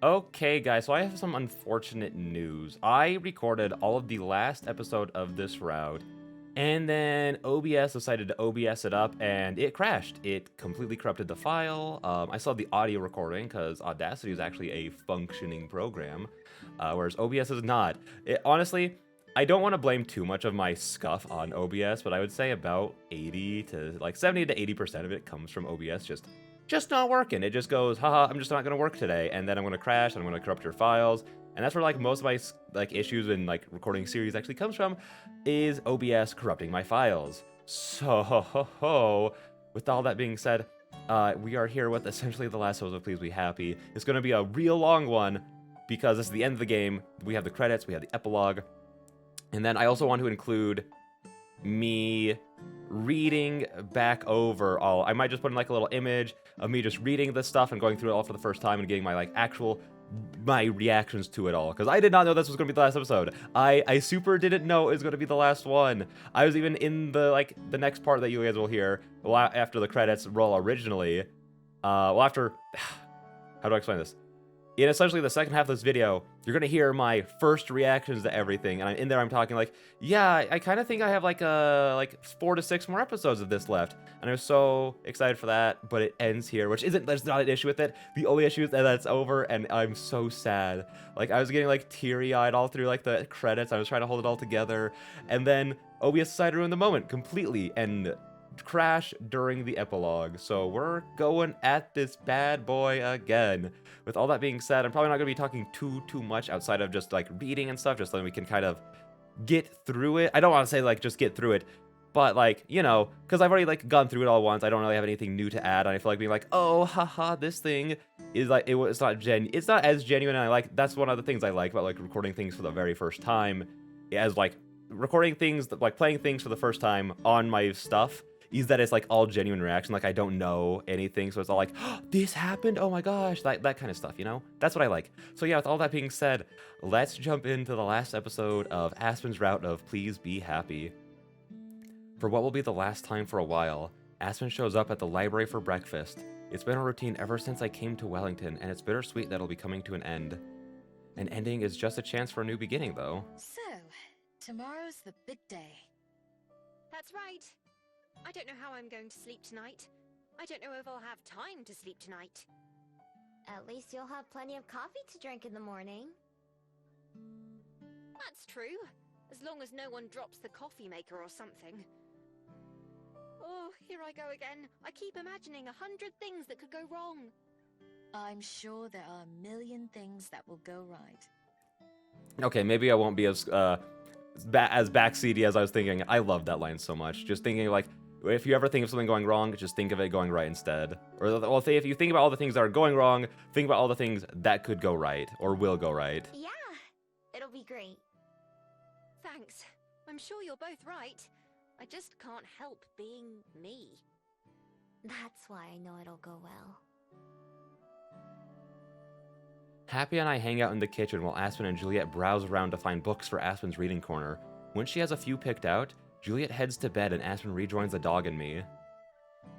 Okay, guys, so I have some unfortunate news. I recorded all of the last episode of this route, and then OBS decided to OBS it up, and it crashed. It completely corrupted the file. I saw the audio recording, because Audacity is actually a functioning program, whereas OBS is not. Honestly, I don't want to blame too much of my scuff on OBS, but I would say about 80 to like 70 to 80% of it comes from OBS just not working. It just goes, haha, I'm just not gonna work today, and then I'm gonna crash, and I'm gonna corrupt your files, and that's where like most of my like issues in like recording series actually comes from, is OBS corrupting my files. So, with all that being said, we are here with essentially the last episode of Please Be Happy. It's gonna be a real long one because this is the end of the game. We have the credits, we have the epilogue, and then I also want to include me reading back over all. I might just put in like a little image of me just reading this stuff and going through it all for the first time and getting my like actual my reactions to it all, because I did not know this was going to be the last episode. I super didn't know it was going to be the last one. I was even in the like the next part that you guys will hear, well, after the credits roll originally. Well, after how do I explain this? In essentially the second half of this video, you're gonna hear my first reactions to everything, and in there I'm talking like, yeah, I kind of think I have like 4 to 6 more episodes of this left, and I'm so excited for that. But it ends here, which isn't there's not an issue with it. The only issue is that it's over, and I'm so sad. Like I was getting like teary-eyed all through like the credits. I was trying to hold it all together, and then OBS decided to ruin the moment completely and crash during the epilogue. So we're going at this bad boy again. With all that being said, I'm probably not going to be talking too much outside of just like reading and stuff, just so that we can kind of get through it. I don't want to say like just get through it, but like, you know, because I've already like gone through it all once. I don't really have anything new to add, and I feel like being like, oh, haha, this thing is like it's not as genuine. And I like that's one of the things I like about like recording things for the very first time, as like recording things like playing things for the first time on my stuff is that it's like all genuine reaction. Like I don't know anything, so it's all like, oh, this happened, oh my gosh, that kind of stuff, you know? That's what I like. So yeah, with all that being said, let's jump into the last episode of Aspen's route of Please Be Happy. For what will be the last time for a while, Aspen shows up at the library for breakfast. It's been a routine ever since I came to Wellington, and it's bittersweet that it'll be coming to an end. An ending is just a chance for a new beginning, though. So, tomorrow's the big day. That's right. I don't know how I'm going to sleep tonight. I don't know if I'll have time to sleep tonight. At least you'll have plenty of coffee to drink in the morning. That's true, as long as no one drops the coffee maker or something. Oh, here I go again. I keep imagining 100 things that could go wrong. I'm sure there are a million things that will go right. Okay, maybe I won't be as backseaty as I was thinking. I love that line so much. Just thinking like, if you ever think of something going wrong, just think of it going right instead. Or well, if you think about all the things that are going wrong, think about all the things that could go right or will go right. Yeah, it'll be great. Thanks. I'm sure you're both right. I just can't help being me. That's why I know it'll go well. Happy and I hang out in the kitchen while Aspen and Juliet browse around to find books for Aspen's reading corner. When she has a few picked out, Juliet heads to bed and Aspen rejoins the dog and me.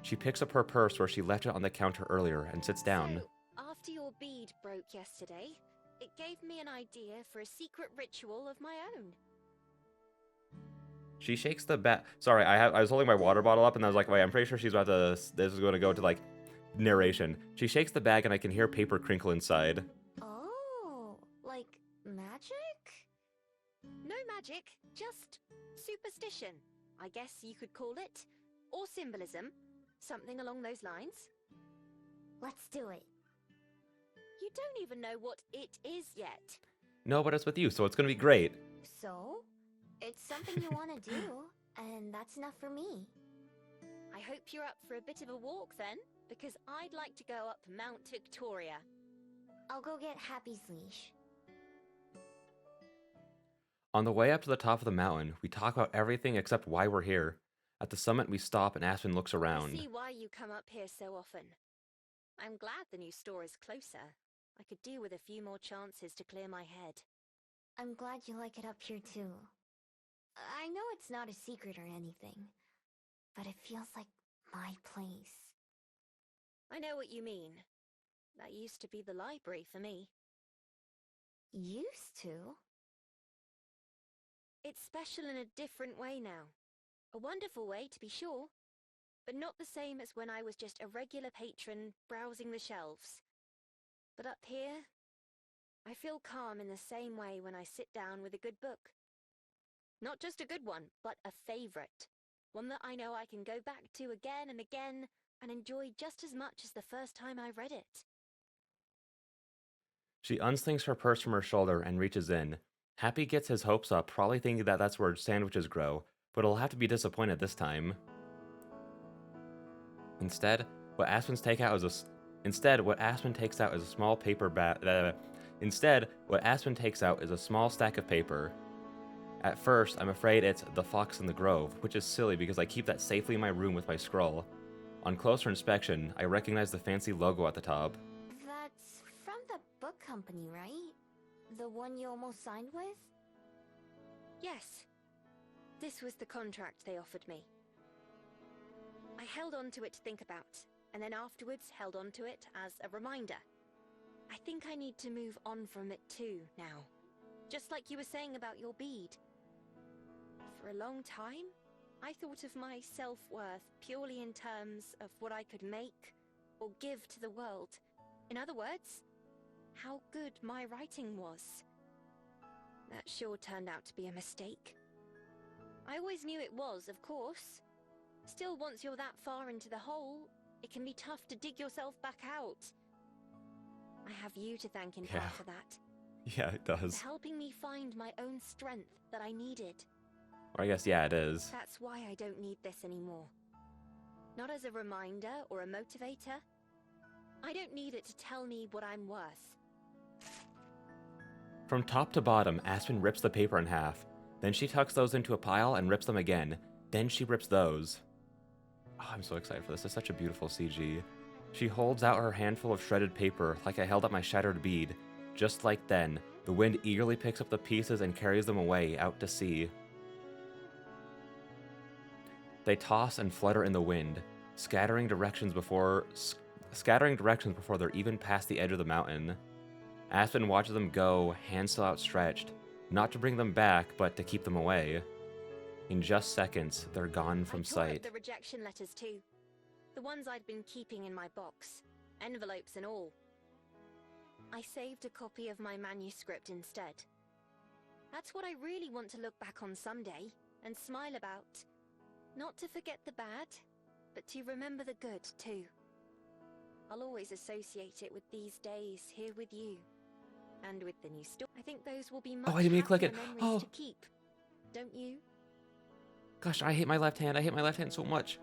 She picks up her purse where she left it on the counter earlier and sits down. So, after your bead broke yesterday, it gave me an idea for a secret ritual of my own. She shakes the bat. Sorry, I was holding my water bottle up and I was like, wait, I'm pretty sure she's about to. This is going to go to like narration. She shakes the bag and I can hear paper crinkle inside. Oh, like magic? No magic, just superstition, I guess you could call it. Or symbolism, something along those lines. Let's do it. You don't even know what it is yet. No, but it's with you, so it's going to be great. So, it's something you want to do, and that's enough for me. I hope you're up for a bit of a walk then, because I'd like to go up Mount Victoria. I'll go get Happy's leash. On the way up to the top of the mountain, we talk about everything except why we're here. At the summit, we stop and Aspen looks I around. see why you come up here so often. I'm glad the new store is closer. I could do with a few more chances to clear my head. I'm glad you like it up here too. I know it's not a secret or anything, but it feels like my place. I know what you mean. That used to be the library for me. Used to? It's special in a different way now. A wonderful way, to be sure, but not the same as when I was just a regular patron browsing the shelves. But up here, I feel calm in the same way when I sit down with a good book. Not just a good one, but a favorite. One that I know I can go back to again and again and enjoy just as much as the first time I read it. She unslings her purse from her shoulder and reaches in. Happy gets his hopes up, probably thinking that that's where sandwiches grow, but he'll have to be disappointed this time. Instead, what Aspen takes out is a small paper Instead, what Aspen takes out is a small stack of paper. At first, I'm afraid it's The Fox in the Grove, which is silly because I keep that safely in my room with my scroll. On closer inspection, I recognize the fancy logo at the top. That's from the book company, right? The one you almost signed with? Yes, this was the contract they offered me. I held on to it to think about, and then afterwards held on to it as a reminder. I think I need to move on from it too now. Just like you were saying about your bead. For a long time, I thought of my self-worth purely in terms of what I could make or give to the world. In other words, how good my writing was. That sure turned out to be a mistake. I always knew it was, of course. Still, once you're that far into the hole, it can be tough to dig yourself back out. I have you to thank in part for that. Yeah, it does. For helping me find my own strength that I needed. Or I guess, yeah, it is. That's why I don't need this anymore. Not as a reminder or a motivator. I don't need it to tell me what I'm worth. From top to bottom, Aspen rips the paper in half. Then she tucks those into a pile and rips them again. Then she rips those. Oh, I'm so excited for this. It's such a beautiful CG. She holds out her handful of shredded paper like I held up my shattered bead. Just like then, the wind eagerly picks up the pieces and carries them away out to sea. They toss and flutter in the wind, scattering directions before they're even past the edge of the mountain. Aspen watches them go, hands still outstretched, not to bring them back, but to keep them away. In just seconds, they're gone from I tore up sight. the rejection letters too. The ones I'd been keeping in my box, envelopes and all. I saved a copy of my manuscript instead. That's what I really want to look back on someday and smile about. Not to forget the bad, but to remember the good too. I'll always associate it with these days here with you. And with the new store. I think those will be much I didn't mean to click happier it. memories Oh. to keep. Don't you? Gosh, I hate my left hand. I hate my left hand so much.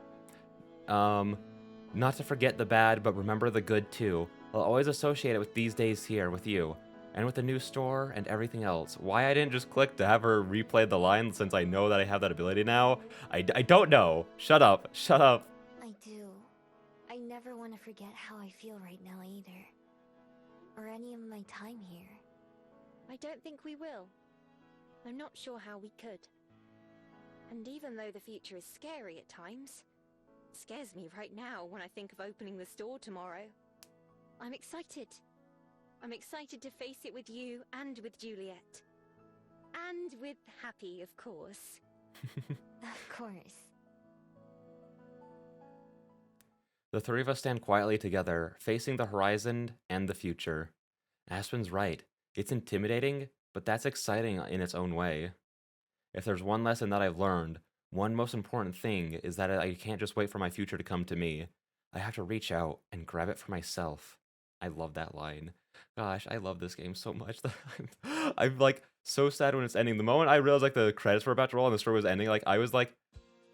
Not to forget the bad, but remember the good too. I'll always associate it with these days here with you. And with the new store and everything else. Why I didn't just click to have her replay the line since I know that I have that ability now, I don't know. Shut up. Shut up. I do. I never want to forget how I feel right now either. Or any of my time here. I don't think we will. I'm not sure how we could. And even though the future is scary at times, it scares me right now when I think of opening the store tomorrow. I'm excited. I'm excited to face it with you and with Juliet. And with Happy, of course. Of course. The three of us stand quietly together, facing the horizon and the future. Aspen's right. It's intimidating, but that's exciting in its own way. If there's one lesson that I've learned, one most important thing is that I can't just wait for my future to come to me. I have to reach out and grab it for myself. I love that line. Gosh, I love this game so much. I'm like so sad when it's ending. The moment I realized like the credits were about to roll and the story was ending, like I was like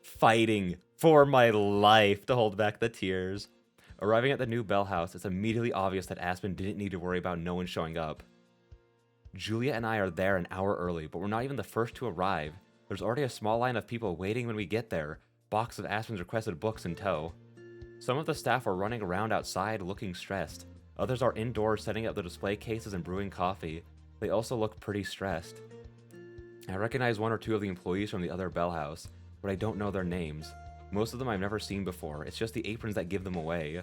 fighting for my life to hold back the tears. Arriving at the new Bell House, it's immediately obvious that Aspen didn't need to worry about no one showing up. Julia and I are there an hour early, but we're not even the first to arrive. There's already a small line of people waiting when we get there, box of Aspen's requested books in tow. Some of the staff are running around outside looking stressed. Others are indoors setting up the display cases and brewing coffee. They also look pretty stressed. I recognize one or two of the employees from the other Bell House, but I don't know their names. Most of them I've never seen before, it's just the aprons that give them away.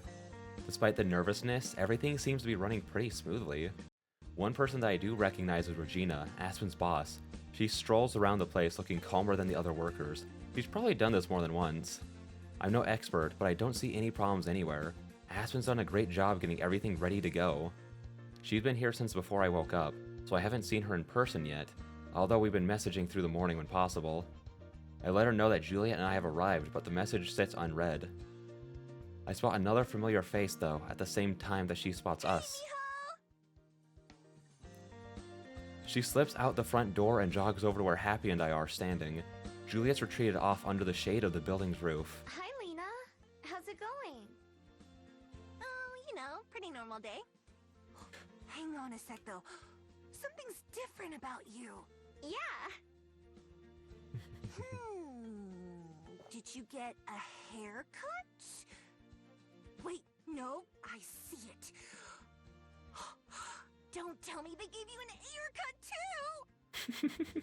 Despite the nervousness, everything seems to be running pretty smoothly. One person that I do recognize is Regina, Aspen's boss. She strolls around the place looking calmer than the other workers. She's probably done this more than once. I'm no expert, but I don't see any problems anywhere. Aspen's done a great job getting everything ready to go. She's been here since before I woke up, so I haven't seen her in person yet, although we've been messaging through the morning when possible. I let her know that Juliet and I have arrived, but the message sits unread. I spot another familiar face, though, at the same time that she spots us. She slips out the front door and jogs over to where Happy and I are standing. Juliet's retreated off under the shade of the building's roof. Hi, Lena. How's it going? Oh, you know, pretty normal day. Hang on a sec, though. Something's different about you. Yeah. Did you get a haircut? Wait, no, I see it. Don't tell me they gave you an haircut too!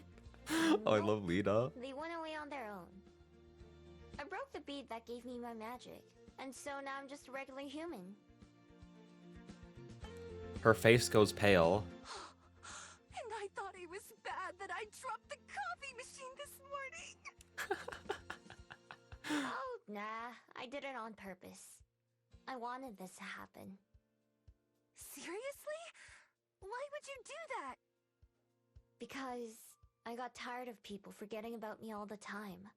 Oh, I love Lena. They went away on their own. I broke the bead that gave me my magic, and so now I'm just a regular human. Her face goes pale. And I thought it was bad that I dropped the coffee machine this morning! Oh, nah, I did it on purpose. I wanted this to happen. Seriously? Why would you do that? Because I got tired of people forgetting about me all the time.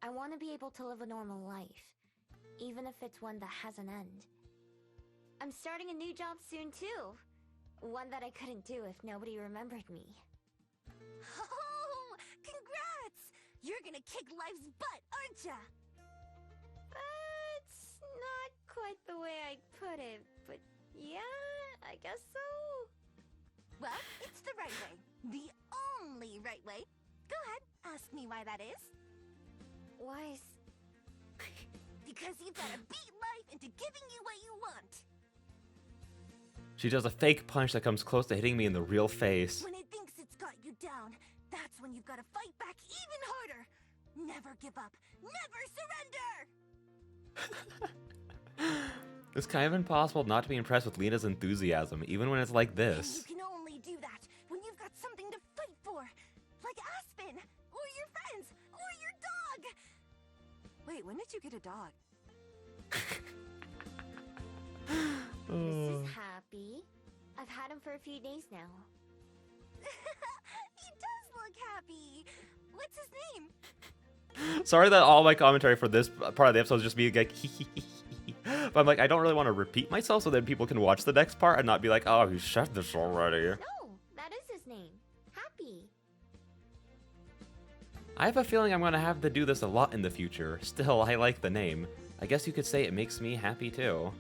I want to be able to live a normal life, even if it's one that has an end. I'm starting a new job soon too. One that I couldn't do if nobody remembered me. Oh, congrats! You're gonna kick life's butt, aren't ya? That's not quite the way I put it, but yeah, I guess so. Well, it's the right way. The only right way. Go ahead, ask me why that is. Why is... Because you've gotta beat life into giving you what you want. She does a fake punch that comes close to hitting me in the real face. When it thinks it's got you down, that's when you've gotta fight back even harder. Never give up. Never surrender! It's kind of impossible not to be impressed with Lena's enthusiasm, even when it's like And this. you can only do that when you've got something to fight for. Like Aspen, or your friends, or your dog. Wait, when did you get a dog? This is Happy. I've had him for a few days now. He does look happy. What's his name? Sorry that all my commentary for this part of the episode is just being like, but I'm like, I don't really want to repeat myself so that people can watch the next part and not be like, oh, you said this already. No, that is his name. Happy. I have a feeling I'm going to have to do this a lot in the future. Still, I like the name. I guess you could say it makes me happy too.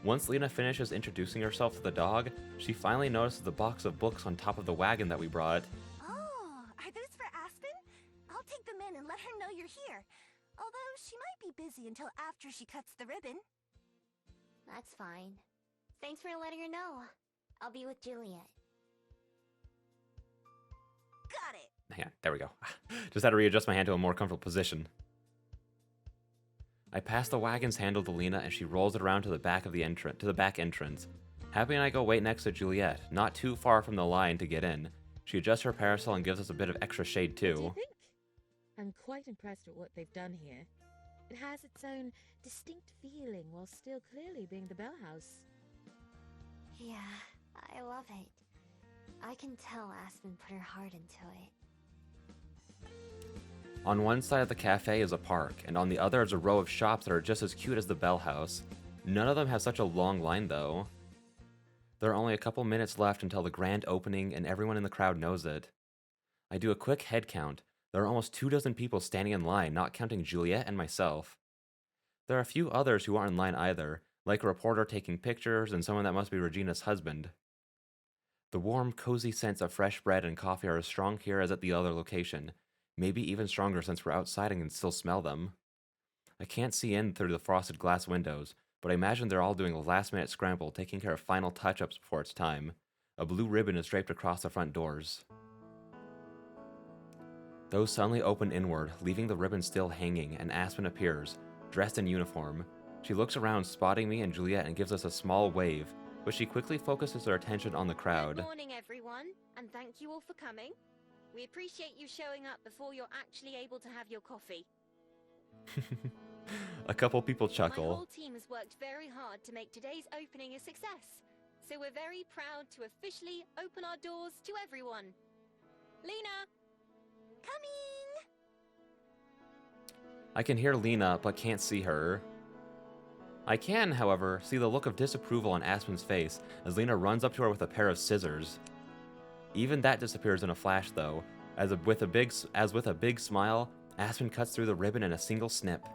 Once Lena finishes introducing herself to the dog, she finally notices the box of books on top of the wagon that we brought. Oh, are those for Aspen? I'll take them in and let her know you're here. Although she might be busy until after she cuts the ribbon. That's fine. Thanks for letting her know. I'll be with Juliet. Got it. Hang on, there we go. Just had to readjust my hand to a more comfortable position. I pass the wagon's handle to Lena and she rolls it around to the back of the back entrance. Happy and I go wait next to Juliet, not too far from the line to get in. She adjusts her parasol and gives us a bit of extra shade What do you too. think? I'm quite impressed with what they've done here. It has its own distinct feeling while still clearly being the Bell House. Yeah, I love it. I can tell Aspen put her heart into it. On one side of the cafe is a park, and on the other is a row of shops that are just as cute as the Bell House. None of them have such a long line though. There are only a couple minutes left until the grand opening and everyone in the crowd knows it. I do a quick head count. There are almost 24 people standing in line, not counting Juliet and myself. There are a few others who aren't in line either, like a reporter taking pictures and someone that must be Regina's husband. The warm, cozy scents of fresh bread and coffee are as strong here as at the other location, maybe even stronger since we're outside and can still smell them. I can't see in through the frosted glass windows, but I imagine they're all doing a last-minute scramble, taking care of final touch-ups before it's time. A blue ribbon is draped across the front doors. Those suddenly open inward, leaving the ribbon still hanging, and Aspen appears, dressed in uniform. She looks around, spotting me and Juliet, and gives us a small wave. but she quickly focuses her attention on the crowd. Good morning, everyone, and thank you all for coming. We appreciate you showing up before you're actually able to have your coffee. A couple people My chuckle. whole team has worked very hard to make today's opening a success, so we're very proud to officially open our doors to everyone. Lena! Coming! I can hear Lena, but can't see her. I can, however, see the look of disapproval on Aspen's face as Lena runs up to her with a pair of scissors. Even that disappears in a flash, though, as with a big smile, Aspen cuts through the ribbon in a single snip.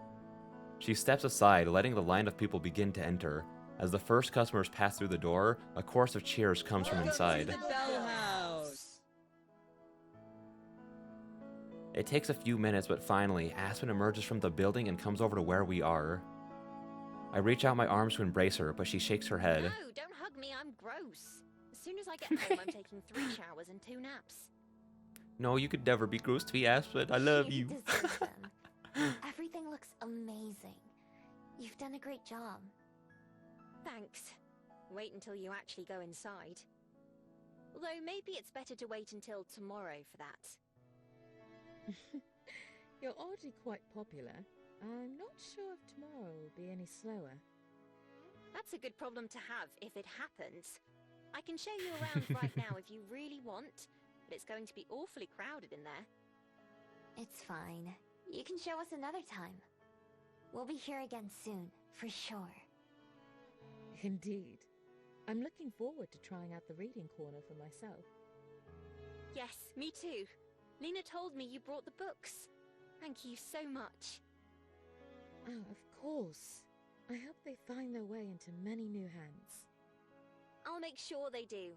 She steps aside, letting the line of people begin to enter. As the first customers pass through the door, a chorus of cheers comes from inside. Welcome to the Bell House. It takes a few minutes, but finally, Aspen emerges from the building and comes over to where we are. I reach out my arms to embrace her, but she shakes her head. No, don't hug me, I'm gross. As soon as I get home, I'm taking 3 showers and 2 naps. No, you could never be gross to me, Aspen. I love you. deserve them. Everything looks amazing. You've done a great job. Thanks. Wait until you actually go inside. Although maybe it's better to wait until tomorrow for that. You're already quite popular. I'm not sure if tomorrow will be any slower. That's a good problem to have if it happens. I can show you around right now if you really want, but it's going to be awfully crowded in there. It's fine. You can show us another time. We'll be here again soon, for sure. Indeed. I'm looking forward to trying out the reading corner for myself. Yes, me too. Lena told me you brought the books. Thank you so much. Oh, of course. I hope they find their way into many new hands. I'll make sure they do.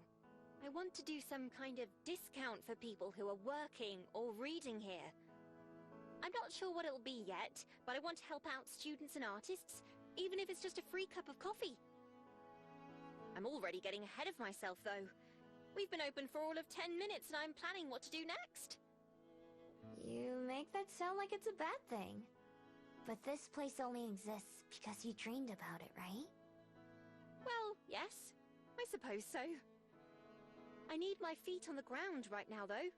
I want to do some kind of discount for people who are working or reading here. I'm not sure what it'll be yet, but I want to help out students and artists, even if it's just a free cup of coffee. I'm already getting ahead of myself, though. We've been open for all of 10 minutes and I'm planning what to do next. You make that sound like it's a bad thing. But this place only exists because you dreamed about it, right? Well, yes, I suppose so. I need my feet on the ground right now, though.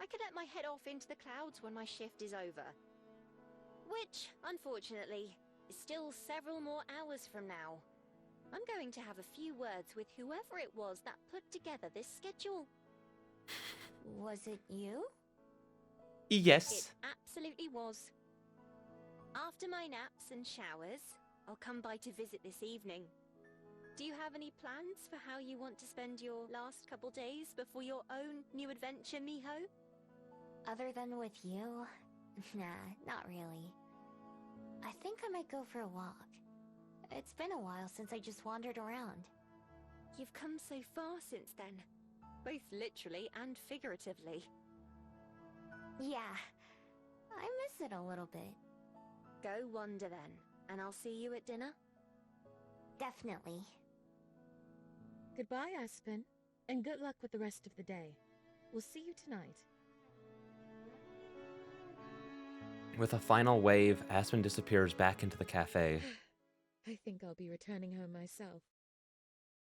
I could let my head off into the clouds when my shift is over. Which, unfortunately, is still several more hours from now. I'm going to have a few words with whoever it was that put together this schedule. Was it you? Yes. It absolutely was. After my naps and showers, I'll come by to visit this evening. Do you have any plans for how you want to spend your last couple days before your own new adventure, Miho? Other than with you? Nah, not really. I think I might go for a walk. It's been a while since I just wandered around. You've come so far since then, both literally and figuratively. Yeah, I miss it a little bit. Go wander then, and I'll see you at dinner. Definitely. Goodbye, Aspen, and good luck with the rest of the day. We'll see you tonight. With a final wave, Aspen disappears back into the cafe. I think I'll be returning home myself.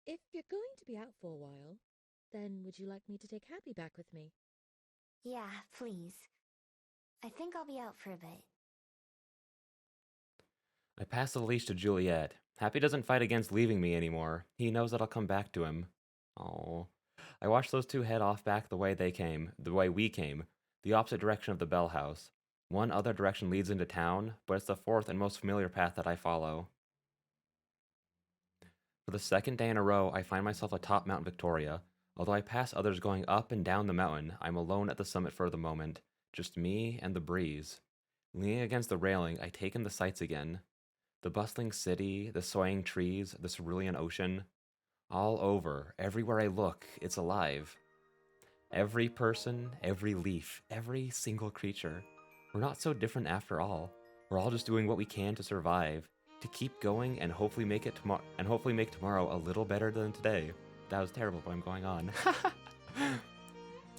If you're going to be out for a while, then would you like me to take Happy back with me? Yeah, please. I think I'll be out for a bit. I pass the leash to Juliet. Happy doesn't fight against leaving me anymore. He knows that I'll come back to him. Oh. I watch those two head off back the way we came, the opposite direction of the Bell House. One other direction leads into town, but it's the fourth and most familiar path that I follow. For the second day in a row, I find myself atop Mount Victoria. Although I pass others going up and down the mountain, I'm alone at the summit for the moment. Just me and the breeze. Leaning against the railing, I take in the sights again. The bustling city, the swaying trees, the cerulean ocean. All over, everywhere I look, it's alive. Every person, every leaf, every single creature. We're not so different after all. We're all just doing what we can to survive, to keep going and hopefully make tomorrow a little better than today. That was terrible, but I'm going on.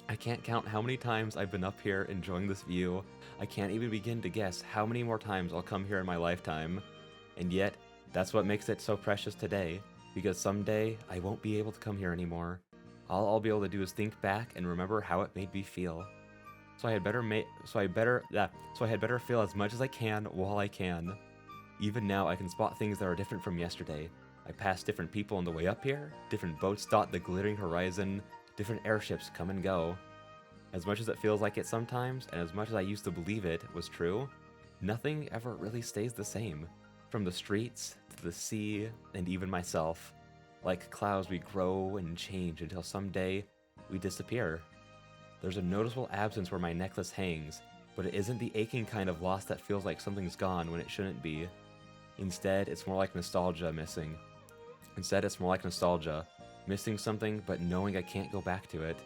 I can't count how many times I've been up here enjoying this view. I can't even begin to guess how many more times I'll come here in my lifetime. And yet, that's what makes it so precious today. because someday I won't be able to come here anymore. All I'll be able to do is think back and remember how it made me feel. So I had better feel as much as I can while I can. Even now, I can spot things that are different from yesterday. I pass different people on the way up here, different boats dot the glittering horizon, different airships come and go. As much as it feels like it sometimes, and as much as I used to believe it was true, nothing ever really stays the same. From the streets, to the sea, and even myself. Like clouds, we grow and change until someday we disappear. There's a noticeable absence where my necklace hangs, but it isn't the aching kind of loss that feels like something's gone when it shouldn't be. Instead, it's more like nostalgia missing. Missing something but knowing I can't go back to it.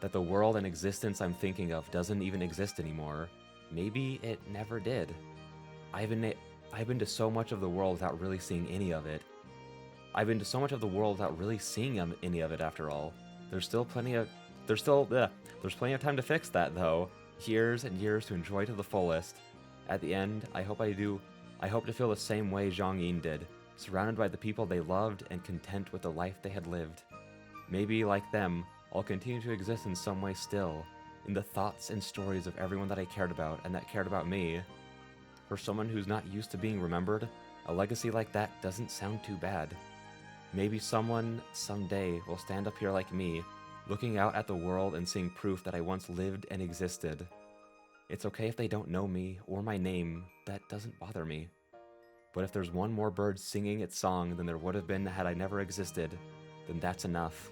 That the world and existence I'm thinking of doesn't even exist anymore. Maybe it never did. I've been to so much of the world without really seeing any of it. After all. There's plenty of time to fix that though. Years and years to enjoy to the fullest. At the end, I hope to feel the same way Zhang Yin did, surrounded by the people they loved and content with the life they had lived. Maybe, like them, I'll continue to exist in some way still, in the thoughts and stories of everyone that I cared about and that cared about me. For someone who's not used to being remembered, a legacy like that doesn't sound too bad. Maybe someone, someday, will stand up here like me, looking out at the world and seeing proof that I once lived and existed. It's okay if they don't know me or my name, that doesn't bother me. But if there's one more bird singing its song than there would have been had I never existed, then that's enough.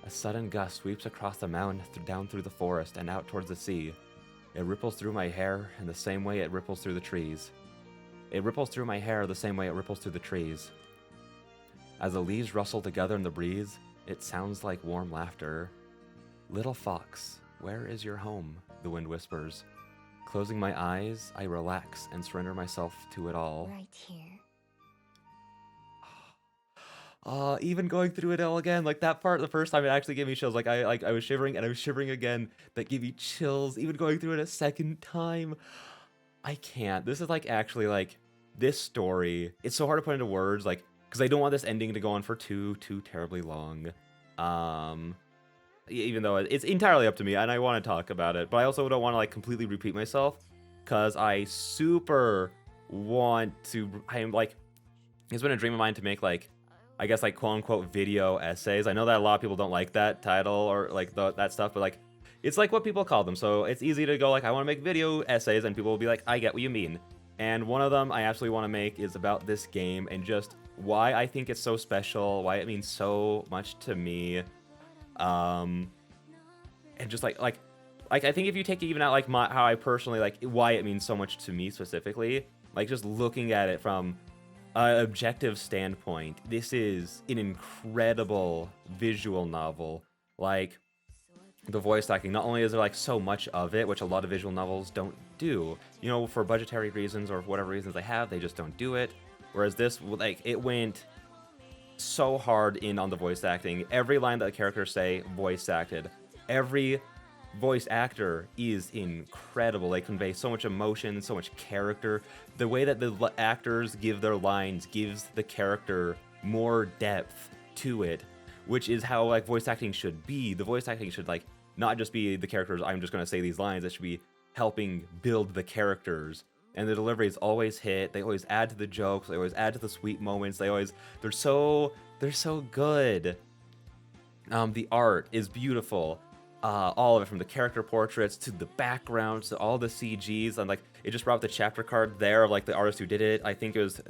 A sudden gust sweeps across the mountain down through the forest and out towards the sea. It ripples through my hair in the same way it ripples through the trees. As the leaves rustle together in the breeze, it sounds like warm laughter. Little fox, where is your home? The wind whispers. Closing my eyes, I relax and surrender myself to it all. Right here. Even going through it all again, like that part, the first time it actually gave me chills. I was shivering and I was shivering again. That gave me chills. Even going through it a second time, I can't. This is this story. It's so hard to put into words, because I don't want this ending to go on for too terribly long. Even though it's entirely up to me and I want to talk about it, but I also don't want to completely repeat myself, because I super want to. It's been a dream of mine to make quote unquote video essays. I know that a lot of people don't like that title or that stuff, but it's what people call them. So it's easy to go I want to make video essays, and people will be like, I get what you mean. And one of them I absolutely want to make is about this game and just why I think it's so special, why it means so much to me. And just I think if you take it even out how I personally why it means so much to me specifically, just looking at it from an objective standpoint, this is an incredible visual novel. The voice acting, not only is there so much of it, which a lot of visual novels don't do, for budgetary reasons or whatever reasons they just don't do it. Whereas this, it went so hard in on the voice acting. Every line that the characters say, voice acted. Every voice actor is incredible. They convey so much emotion, so much character. The way that the actors give their lines gives the character more depth to it, which is how voice acting should be. The voice acting should not just be the characters, I'm just going to say these lines. It should be helping build the characters. And the deliveries always hit. They always add to the jokes. They always add to the sweet moments. They're so good. The art is beautiful. All of it, from the character portraits to the backgrounds to all the CGs, and it just brought up the chapter card there of the artist who did it. I think it was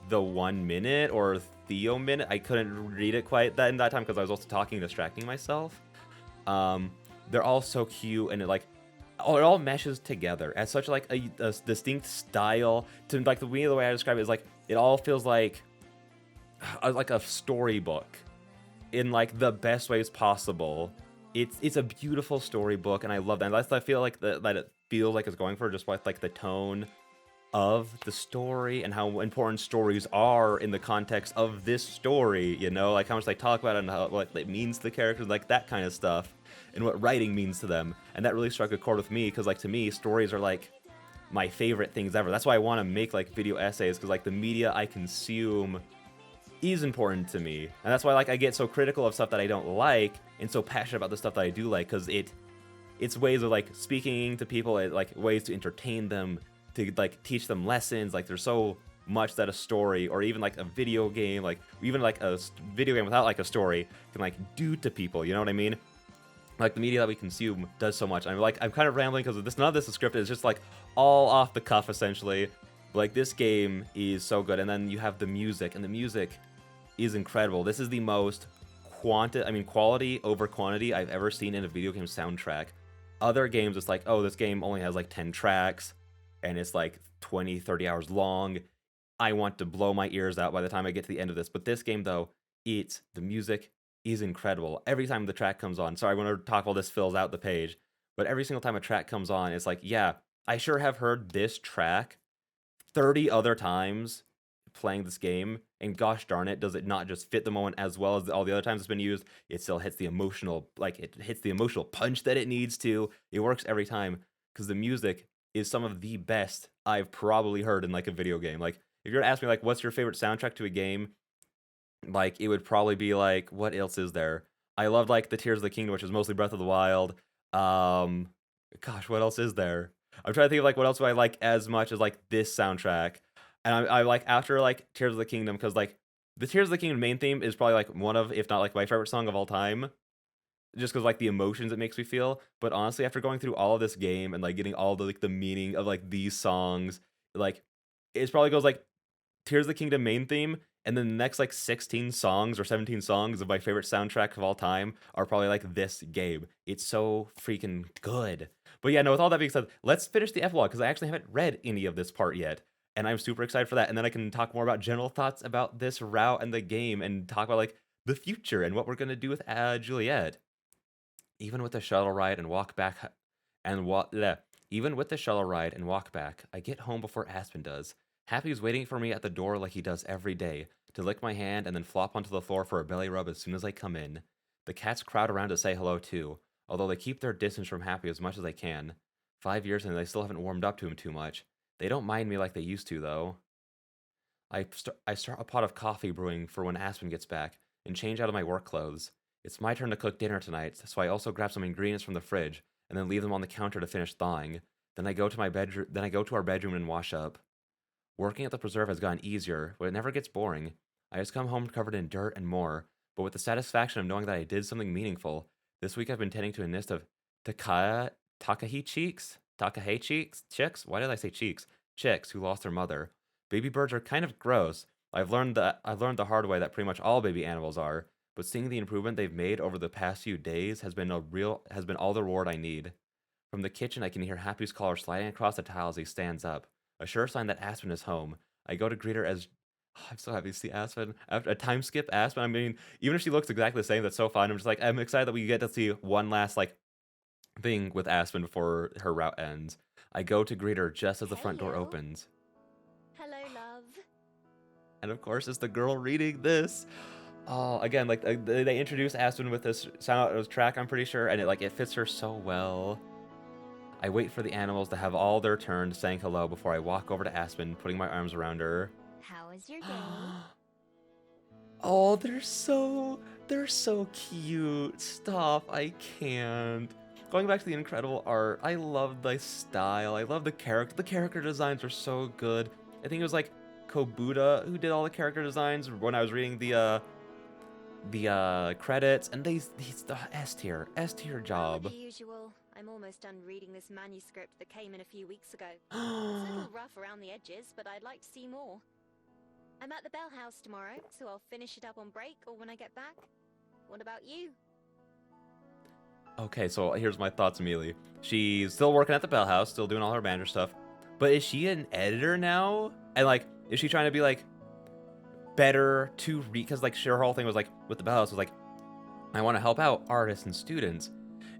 the 1 minute or Theo minute. I couldn't read it quite in that time because I was also talking, distracting myself. They're all so cute, and it all meshes together at such a distinct style. To the way I describe it is it all feels like a storybook in the best ways possible. It's a beautiful storybook, and I love that. And I feel that it feels it's going for just the tone of the story and how important stories are in the context of this story. How much they talk about it and how what it means to the characters, that kind of stuff, and what writing means to them. And that really struck a chord with me, because to me, stories are my favorite things ever. That's why I want to make video essays, because the media I consume is important to me, and that's why like I get so critical of stuff that I don't like and so passionate about the stuff that I do like, because it's ways of like speaking to people, like ways to entertain them, to like teach them lessons. Like there's so much that a story or even like a video game, like even like a video game without like a story can like do to people, you know what I mean? Like the media that we consume does so much. I'm kind of rambling because this, none of this is scripted. It's just like all off the cuff essentially. Like this game is so good, and then you have the music, and the music is incredible. This is the most quality over quantity I've ever seen in a video game soundtrack. Other games, it's like, oh, this game only has like 10 tracks, and it's like 20, 30 hours long. I want to blow my ears out by the time I get to the end of this. But this game, though, the music is incredible. Every time the track comes on, sorry, when I talk while this fills out the page, but every single time a track comes on, it's like, yeah, I sure have heard this track 30 other times playing this game, and gosh darn it, does it not just fit the moment as well as all the other times it's been used. It still hits the emotional, like it hits the emotional punch that it needs to. It works every time because the music is some of the best I've probably heard in like a video game. Like if you're to ask me like what's your favorite soundtrack to a game, like it would probably be like, what else is there? I loved like the Tears of the Kingdom, which is mostly Breath of the Wild. Um Gosh, what else is there? I'm trying to think of like what else do I like as much as like this soundtrack. And I like after like Tears of the Kingdom, because like the Tears of the Kingdom main theme is probably like one of, if not like my favorite song of all time, just because like the emotions it makes me feel. But honestly, after going through all of this game and like getting all the like the meaning of like these songs, like it probably goes like Tears of the Kingdom main theme, and then the next like 16 songs or 17 songs of my favorite soundtrack of all time are probably like this game. It's so freaking good. But yeah, no, with all that being said, let's finish the epilogue because I actually haven't read any of this part yet. And I'm super excited for that. And then I can talk more about general thoughts about this route and the game and talk about like the future and what we're going to do with Juliet. Even with the shuttle ride and walk back and walk even with the shuttle ride and walk back, I get home before Aspen does. Happy's waiting for me at the door like he does every day, to lick my hand and then flop onto the floor for a belly rub as soon as I come in. The cats crowd around to say hello too, although they keep their distance from Happy as much as they can. 5 years and they still haven't warmed up to him too much. They don't mind me like they used to, though. I start a pot of coffee brewing for when Aspen gets back, and change out of my work clothes. It's my turn to cook dinner tonight, so I also grab some ingredients from the fridge, and then leave them on the counter to finish thawing. Then I go to my bedroom. Then I go to our bedroom and wash up. Working at the preserve has gotten easier, but it never gets boring. I just come home covered in dirt and more, but with the satisfaction of knowing that I did something meaningful. This week I've been tending to a nest of Takahi chicks? Why did I say cheeks? Chicks who lost their mother. Baby birds are kind of gross. I've learned the hard way that pretty much all baby animals are, but seeing the improvement they've made over the past few days has been all the reward I need. From the kitchen I can hear Happy's collar sliding across the tile as he stands up, a sure sign that Aspen is home. I go to greet her as I'm so happy to see Aspen. After a time skip, Aspen, I mean, even if she looks exactly the same, that's so fun. I'm just like, I'm excited that we get to see one last like thing with Aspen before her route ends. I go to greet her just as the front door Hello. opens. Hello, love. And of course, it's the girl reading this. Oh, again, like they introduce Aspen with this track, I'm pretty sure, and it fits her so well. I wait for the animals to have all their turn saying hello before I walk over to Aspen, putting my arms around her. How was your day? Oh, they're so cute. Stop, I can't. Going back to the incredible art, I love the style. I love the character. The character designs are so good. I think it was like Kobuda who did all the character designs when I was reading the credits, and he's the S tier job. The usual. I'm almost done reading this manuscript that came in a few weeks ago. It's a little rough around the edges, but I'd like to see more. I'm at the Bell House tomorrow, so I'll finish it up on break or when I get back. What about you? Okay, so here's my thoughts immediately. She's still working at the Bell House, still doing all her manager stuff. But is she an editor now? And like, is she trying to be like better to read? Because like her whole thing was like with the Bell House was like, I want to help out artists and students.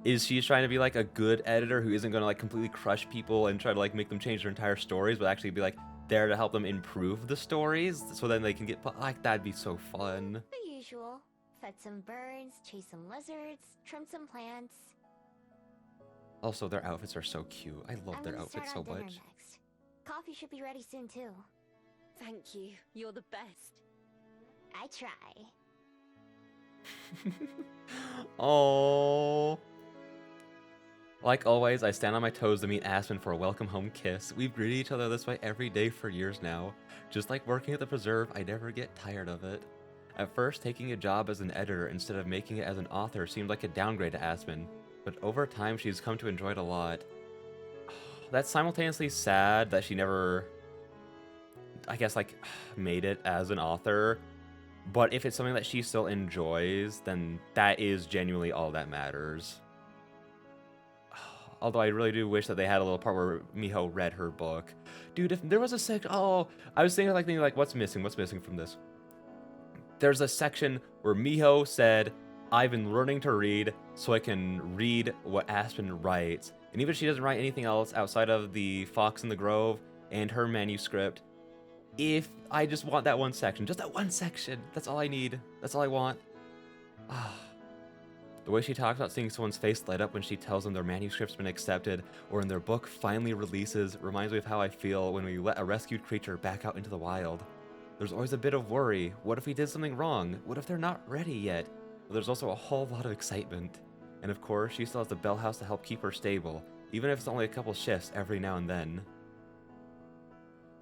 Is she trying to be like a good editor who isn't going to like completely crush people and try to like make them change their entire stories, but actually be like there to help them improve the stories so then they can get like that'd be so fun. The usual. Fed some birds, chased some lizards, trimmed some plants. Also, their outfits are so cute. I love their outfits so much. Next. Coffee should be ready soon too. Thank you. You're the best. I try. Oh. Like always, I stand on my toes to meet Aspen for a welcome home kiss. We've greeted each other this way every day for years now. Just like working at the preserve, I never get tired of it. At first, taking a job as an editor instead of making it as an author seemed like a downgrade to Aspen, but over time she's come to enjoy it a lot. That's simultaneously sad that she never, I guess, like, made it as an author, but if it's something that she still enjoys, then that is genuinely all that matters. Although I really do wish that they had a little part where Miho read her book. Dude, if there was a section... Oh, I was thinking like, what's missing? What's missing from this? There's a section where Miho said, I've been learning to read so I can read what Aspen writes. And even if she doesn't write anything else outside of The Fox in the Grove and her manuscript, if I just want that one section, just that one section, that's all I need. That's all I want. The way she talks about seeing someone's face light up when she tells them their manuscript's been accepted or when their book finally releases reminds me of how I feel when we let a rescued creature back out into the wild. There's always a bit of worry. What if we did something wrong? What if they're not ready yet? But there's also a whole lot of excitement. And of course, she still has the Bell House to help keep her stable, even if it's only a couple shifts every now and then.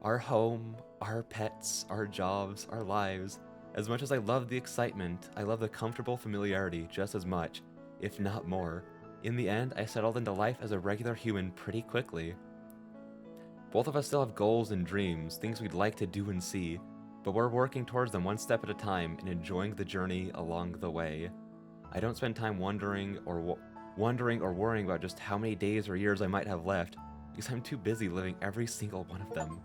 Our home, our pets, our jobs, our lives. As much as I love the excitement, I love the comfortable familiarity just as much, if not more. In the end, I settled into life as a regular human pretty quickly. Both of us still have goals and dreams, things we'd like to do and see, but we're working towards them one step at a time and enjoying the journey along the way. I don't spend time wondering or worrying about just how many days or years I might have left, because I'm too busy living every single one of them.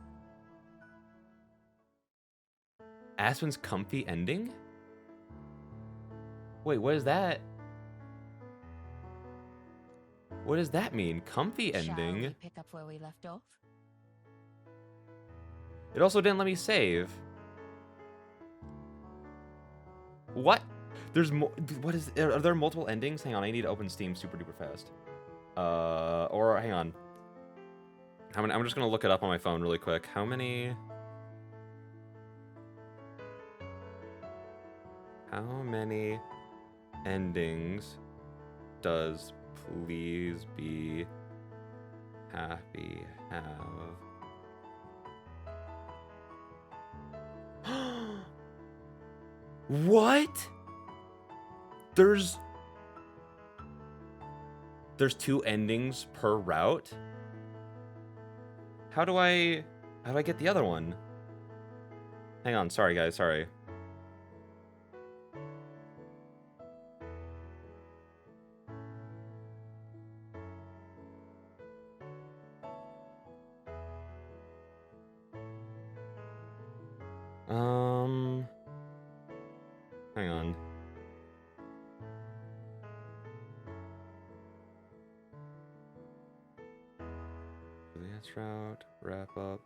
Aspen's comfy ending? Wait, what is that? What does that mean? Comfy Shall ending? we pick up where we left off? It also didn't let me save. What? There's more. What is? Are there multiple endings? Hang on, I need to open Steam super duper fast. Or hang on. How many? I'm just gonna look it up on my phone really quick. How many? How many endings does Please Be Happy have? What? There's 2 endings per route? How do I get the other one? Hang on, sorry guys, sorry. Hang on. Advance route, wrap up.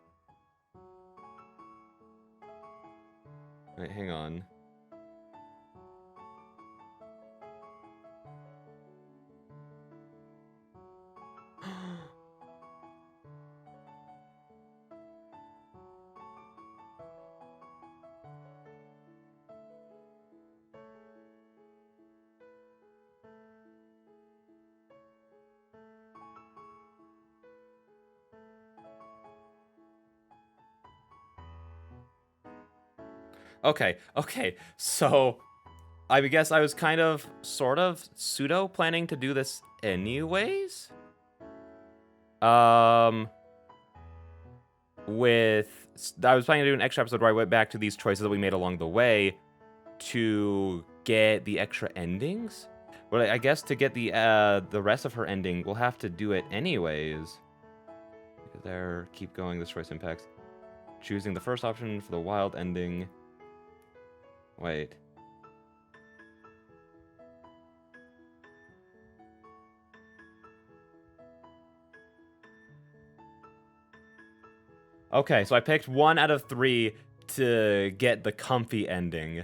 Wait, hang on. Okay, so I guess I was kind of, sort of, pseudo planning to do this anyways. I was planning to do an extra episode where I went back to these choices that we made along the way to get the extra endings. But I guess to get the rest of her ending, we'll have to do it anyways. There, keep going, this choice impacts. Choosing the first option for the wild ending. Wait. Okay, so I picked 1 out of 3 to get the comfy ending.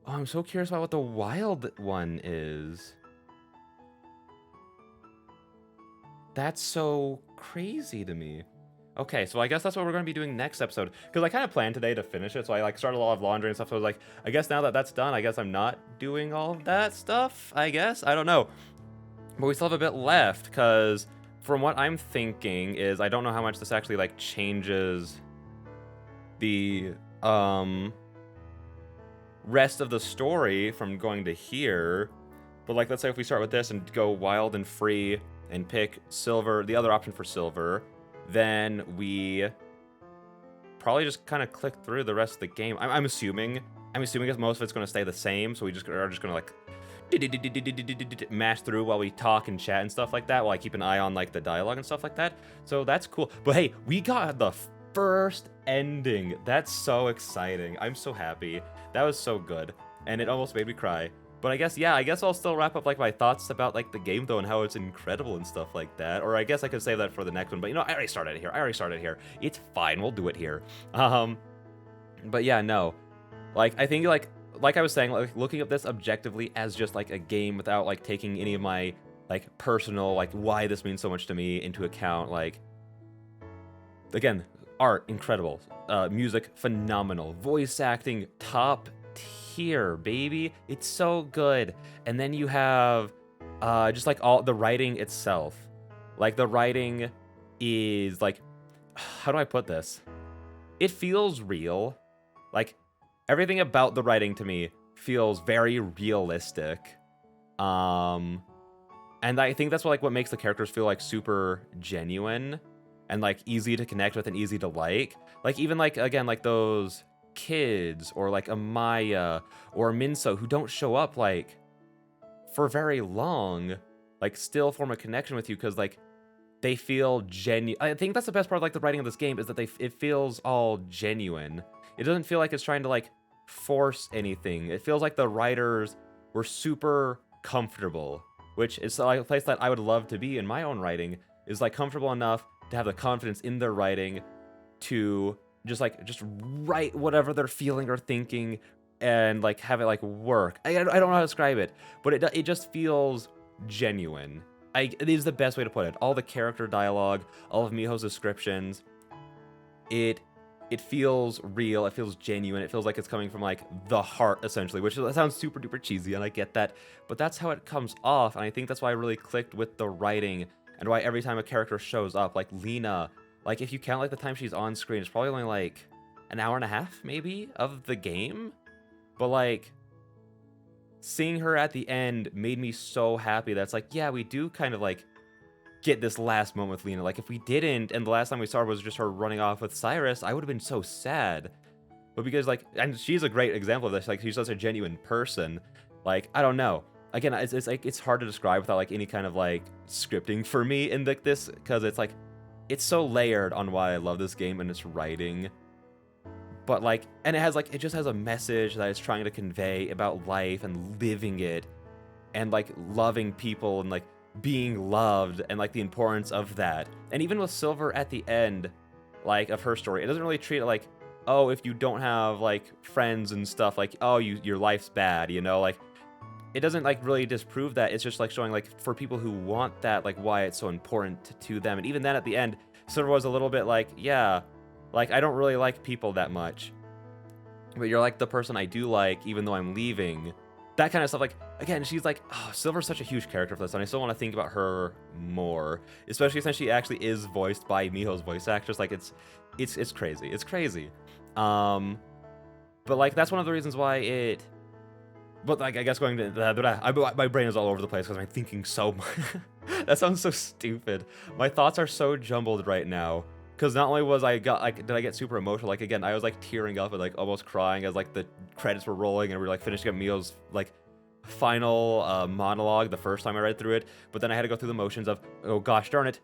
Oh, I'm so curious about what the wild one is. That's so crazy to me. Okay, so I guess that's what we're going to be doing next episode. Because I kind of planned today to finish it, so I like started a lot of laundry and stuff. So I was like, I guess now that that's done, I guess I'm not doing all of that stuff. I guess I don't know, but we still have a bit left. Because from what I'm thinking is, I don't know how much this actually like changes the rest of the story from going to here. But like, let's say if we start with this and go wild and free and pick silver, the other option for silver, then we probably just kind of click through the rest of the game. I'm assuming that most of it's going to stay the same, so we are just going to like mash through while we talk and chat and stuff like that, while I keep an eye on like the dialogue and stuff like that. So that's cool. But hey, we got the first ending. That's so exciting. I'm so happy. That was so good, and it almost made me cry. But I guess I'll still wrap up like my thoughts about like the game though and how it's incredible and stuff like that. Or I guess I could save that for the next one. But you know, I already started here. It's fine. We'll do it here. But yeah, no. Like I think like I was saying, like looking at this objectively as just like a game without like taking any of my like personal like why this means so much to me into account. Like again, art incredible, music phenomenal, voice acting top tier, baby. It's so good. And then you have just like all the writing itself. Like the writing is like, how do I put this? It feels real. Like everything about the writing to me feels very realistic. And I think that's what makes the characters feel like super genuine and like easy to connect with and easy to like. Like even like again like those kids or like Amaya or Minso who don't show up like for very long, like still form a connection with you because like they feel genuine. I think that's the best part of like the writing of this game is that it feels all genuine. It doesn't feel like it's trying to like force anything. It feels like the writers were super comfortable, which is like a place that I would love to be in my own writing, is like comfortable enough to have the confidence in their writing to just write whatever they're feeling or thinking and like have it like work. I don't know how to describe it, but it just feels genuine. It is the best way to put it. All the character dialogue, all of Miho's descriptions, it feels real, it feels genuine, it feels like it's coming from like the heart essentially, which sounds super duper cheesy and I get that, but that's how it comes off, and I think that's why I really clicked with the writing and why every time a character shows up, like Lena, like if you count like the time she's on screen, it's probably only like an hour and a half maybe of the game, but like seeing her at the end made me so happy. That's like, yeah, we do kind of like get this last moment with Lena. Like if we didn't and the last time we saw her was just her running off with Cyrus, I would have been so sad. But because like, and she's a great example of this, like she's such a genuine person, like I don't know, again, it's like it's hard to describe without like any kind of like scripting for me in like this, because it's like it's so layered on why I love this game and its writing. But like, and it just has a message that it's trying to convey about life and living it and like loving people and like being loved and like the importance of that. And even with Silver at the end, like of her story, it doesn't really treat it like, oh, if you don't have like friends and stuff, like, oh, your life's bad, you know, like it doesn't like really disprove that. It's just like showing like for people who want that, like why it's so important to them. And even then at the end, Silver was a little bit like, yeah, like I don't really like people that much, but you're like the person I do like, even though I'm leaving. That kind of stuff. Like again, she's like, oh, Silver's such a huge character for this, and I still want to think about her more, especially since she actually is voiced by Miho's voice actress. Like it's crazy. It's crazy. But like that's one of the reasons why it. But like I guess going to my brain is all over the place because I'm thinking so much. That sounds so stupid. My thoughts are so jumbled right now. Because not only did I get super emotional, like again, I was like tearing up and like almost crying as like the credits were rolling and we were like finishing up Mio's like final monologue the first time I read through it. But then I had to go through the motions of, oh gosh darn it,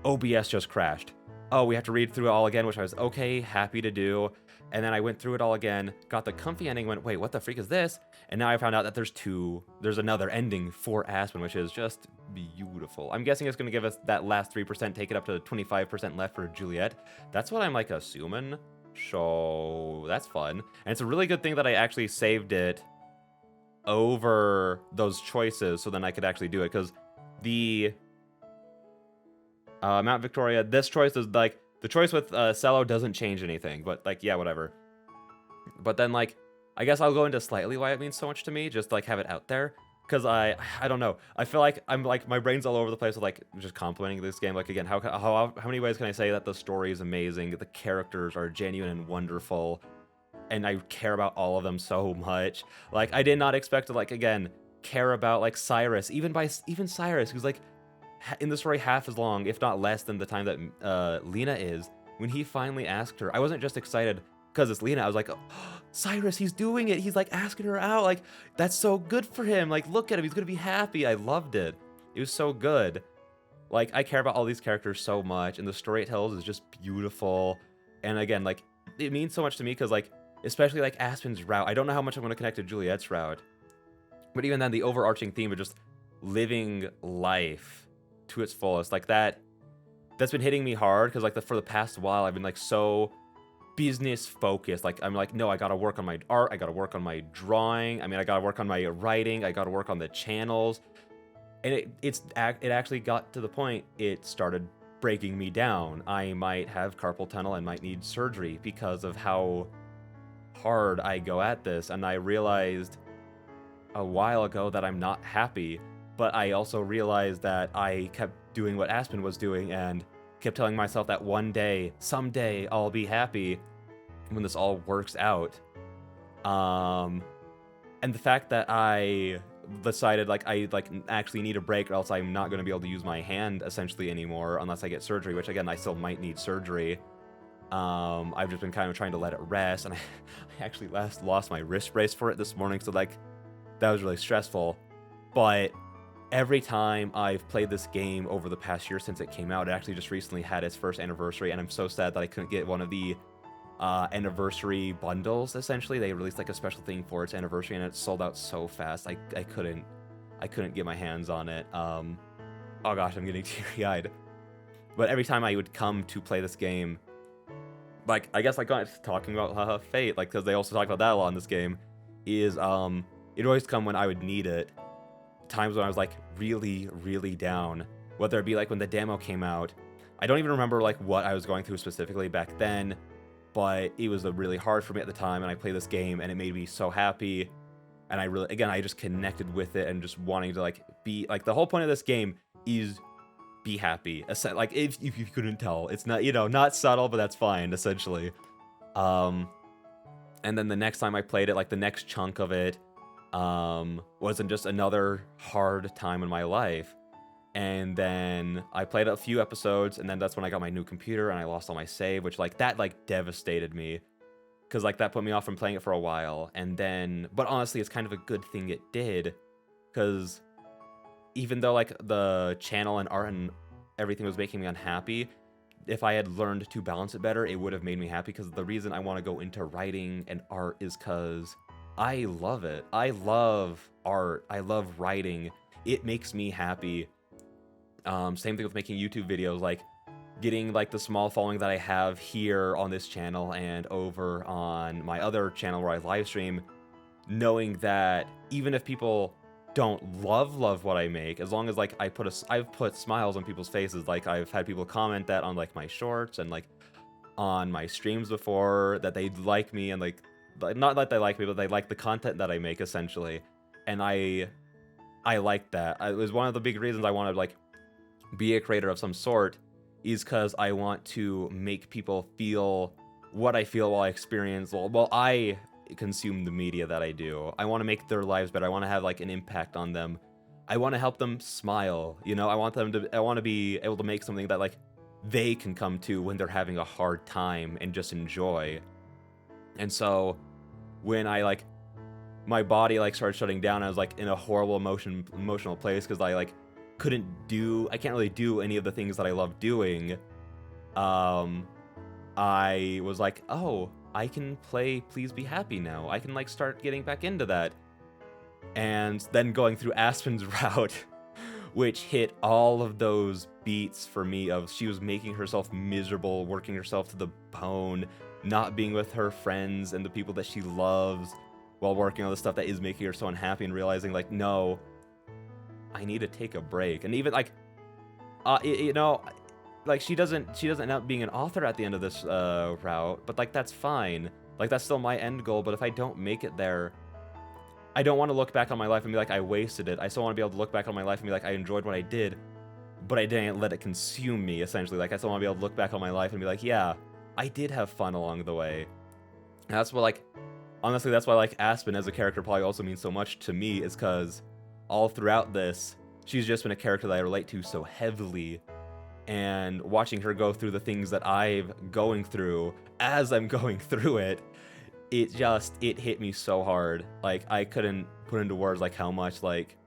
OBS just crashed. Oh, we have to read through it all again, which I was okay, happy to do. And then I went through it all again, got the comfy ending, went, wait, what the freak is this? And now I found out that there's another ending for Aspen, which is just beautiful. I'm guessing it's going to give us that last 3%, take it up to 25% left for Juliet. That's what I'm like assuming. So that's fun. And it's a really good thing that I actually saved it over those choices so then I could actually do it. Because the Mount Victoria, this choice is like, The choice with Cello doesn't change anything, but like, yeah, whatever. But then like, I guess I'll go into slightly why it means so much to me, just to, like have it out there. Cause I don't know. I feel like I'm like my brain's all over the place with like just complimenting this game. Like again, how many ways can I say that the story is amazing, the characters are genuine and wonderful, and I care about all of them so much. Like I did not expect to like again care about like Cyrus, even Cyrus, who's like in the story half as long, if not less, than the time that Lena is. When he finally asked her, I wasn't just excited because it's Lena. I was like, oh, Cyrus, he's doing it. He's like asking her out. Like that's so good for him. Like look at him. He's gonna be happy. I loved it. It was so good. Like I care about all these characters so much, and the story it tells is just beautiful. And again, like it means so much to me because like especially like Aspen's route. I don't know how much I'm gonna connect to Juliet's route, but even then, the overarching theme of just living life to its fullest, like that's been hitting me hard because like for the past while I've been like so business focused. Like I'm like, no, I gotta work on my art, I gotta work on my drawing, I mean I gotta work on my writing, I gotta work on the channels. And it actually got to the point it started breaking me down. I might have carpal tunnel and might need surgery because of how hard I go at this. And I realized a while ago that I'm not happy, but I also realized that I kept doing what Aspen was doing and kept telling myself that one day, someday, I'll be happy when this all works out. And the fact that I decided like I like actually need a break or else I'm not going to be able to use my hand essentially anymore unless I get surgery, which again I still might need surgery. I've just been kind of trying to let it rest, and I actually lost my wrist brace for it this morning, so like that was really stressful. But every time I've played this game over the past year since it came out, it actually just recently had its first anniversary, and I'm so sad that I couldn't get one of the anniversary bundles. Essentially, they released like a special thing for its anniversary, and it sold out so fast. I couldn't get my hands on it. Oh gosh, I'm getting teary-eyed. But every time I would come to play this game, like I guess like talking about Fate, like because they also talk about that a lot in this game, is it'd always come when I would need it. Times when I was like really, really down, whether it be like when the demo came out. I don't even remember like what I was going through specifically back then, but it was really hard for me at the time, and I played this game and it made me so happy. And I just connected with it and just wanting to like be like, the whole point of this game is be happy. Like if you couldn't tell, it's not, not subtle, but that's fine essentially. And then the next time I played it, like the next chunk of it wasn't just another hard time in my life. And then I played a few episodes, and then that's when I got my new computer and I lost all my save, which like that like devastated me, because like that put me off from playing it for a while. And then, but honestly, it's kind of a good thing it did, because even though like the channel and art and everything was making me unhappy, if I had learned to balance it better, it would have made me happy. Because the reason I want to go into writing and art is because I love it. I love art. I love writing. It makes me happy. Same thing with making YouTube videos, like getting like the small following that I have here on this channel and over on my other channel where I live stream, knowing that even if people don't love what I make, as long as like I've put smiles on people's faces. Like I've had people comment that on like my shorts and like on my streams before, that they like me, and like not that they like me, but they like the content that I make essentially. And I like that. It was one of the big reasons I wanted to like be a creator of some sort, is because I want to make people feel what I feel while I experience, while I consume the media that I do. I want to make their lives better. I want to have like an impact on them. I want to help them smile. I want to be able to make something that like they can come to when they're having a hard time and just enjoy. And so when I like my body like started shutting down, I was like in a horrible emotional place, because I like I can't really do any of the things that I love doing. I was like, oh, I can play Please Be Happy now. I can like start getting back into that. And then going through Aspen's route, which hit all of those beats for me of she was making herself miserable, working herself to the bone, not being with her friends and the people that she loves while working on the stuff that is making her so unhappy, and realizing like, no, I need to take a break. And even like, like she doesn't end up being an author at the end of this route, but like that's fine. Like that's still my end goal, but if I don't make it there, I don't want to look back on my life and be like I wasted it. I still want to be able to look back on my life and be like I enjoyed what I did, but I didn't let it consume me, essentially. Like I still want to be able to look back on my life and be like, yeah, I did have fun along the way. And that's what, like, honestly, that's why, like, Aspen as a character probably also means so much to me, is because all throughout this, she's just been a character that I relate to so heavily. And watching her go through the things that I'm going through as I'm going through it, it hit me so hard. Like, I couldn't put into words, like, how much, like,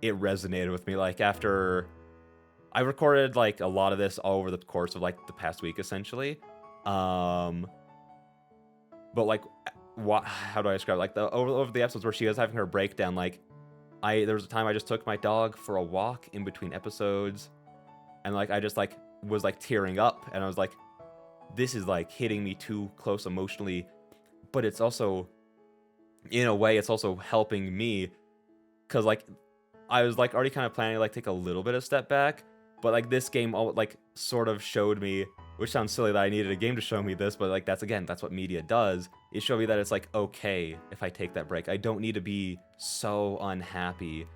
it resonated with me. Like, after I recorded, like, a lot of this all over the course of, like, the past week, essentially. But, like, how do I describe it? Like, over the episodes where she was having her breakdown, like, there was a time I just took my dog for a walk in between episodes, and, like, I just, like, was, like, tearing up, and I was like, this is, like, hitting me too close emotionally, but it's also, in a way, it's also helping me, because, like, I was, like, already kind of planning to, like, take a little bit of step back, but, like, this game, like, sort of showed me, which sounds silly that I needed a game to show me this, but, like, that's what media does. It showed me that it's, like, okay if I take that break. I don't need to be so unhappy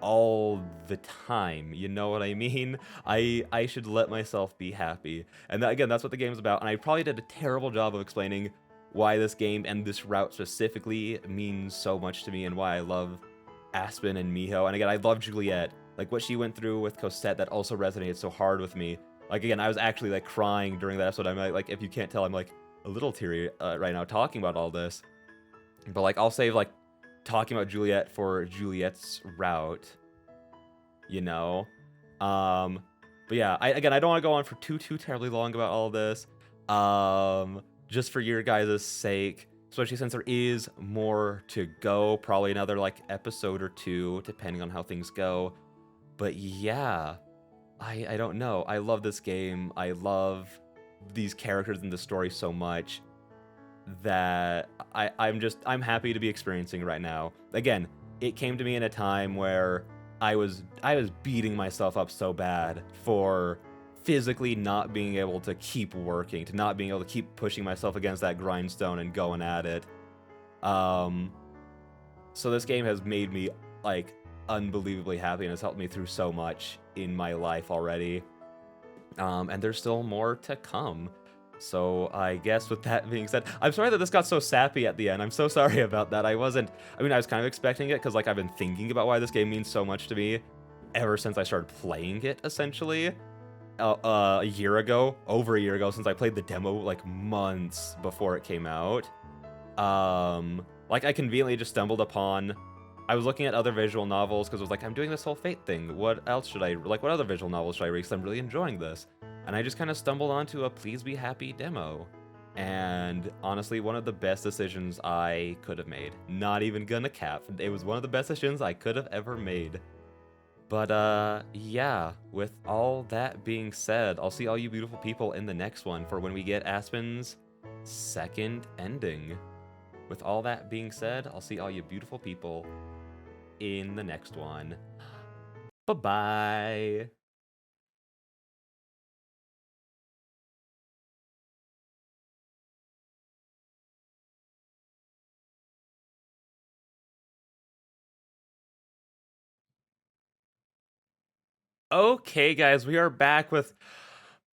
all the time. You know what I mean? I should let myself be happy. And that, again, that's what the game's about. And I probably did a terrible job of explaining why this game and this route specifically means so much to me and why I love Aspen and Miho. And again, I love Juliet. Like, what she went through with Cosette, that also resonated so hard with me. Like, again, I was actually, like, crying during that episode. I'm like, if you can't tell, I'm, like, a little teary right now talking about all this. But, like, I'll save, like, talking about Juliet for Juliet's route, you know? But yeah, I don't want to go on for too terribly long about all this. Just for your guys' sake, especially since there is more to go, probably another, like, episode or two, depending on how things go. But yeah, I don't know. I love this game. I love these characters in the story so much that I'm happy to be experiencing right now. Again, it came to me in a time where I was beating myself up so bad for physically not being able to keep working, to not being able to keep pushing myself against that grindstone and going at it. So this game has made me, like, unbelievably happy and has helped me through so much in my life already. And there's still more to come. So I guess with that being said, I'm sorry that this got so sappy at the end. I'm so sorry about that. I was kind of expecting it because, like, I've been thinking about why this game means so much to me ever since I started playing it, essentially. Over a year ago, since I played the demo, like, months before it came out. Like, I conveniently just stumbled upon, I was looking at other visual novels because I was like, I'm doing this whole Fate thing. What else should I, like, what other visual novels should I read? Because I'm really enjoying this. And I just kind of stumbled onto a Please Be Happy demo. And honestly, one of the best decisions I could have made. Not even gonna cap. It was one of the best decisions I could have ever made. But, yeah, with all that being said, I'll see all you beautiful people in the next one for when we get Aspen's second ending. With all that being said, I'll see all you beautiful people in the next one. Bye-bye. Okay, guys, we are back with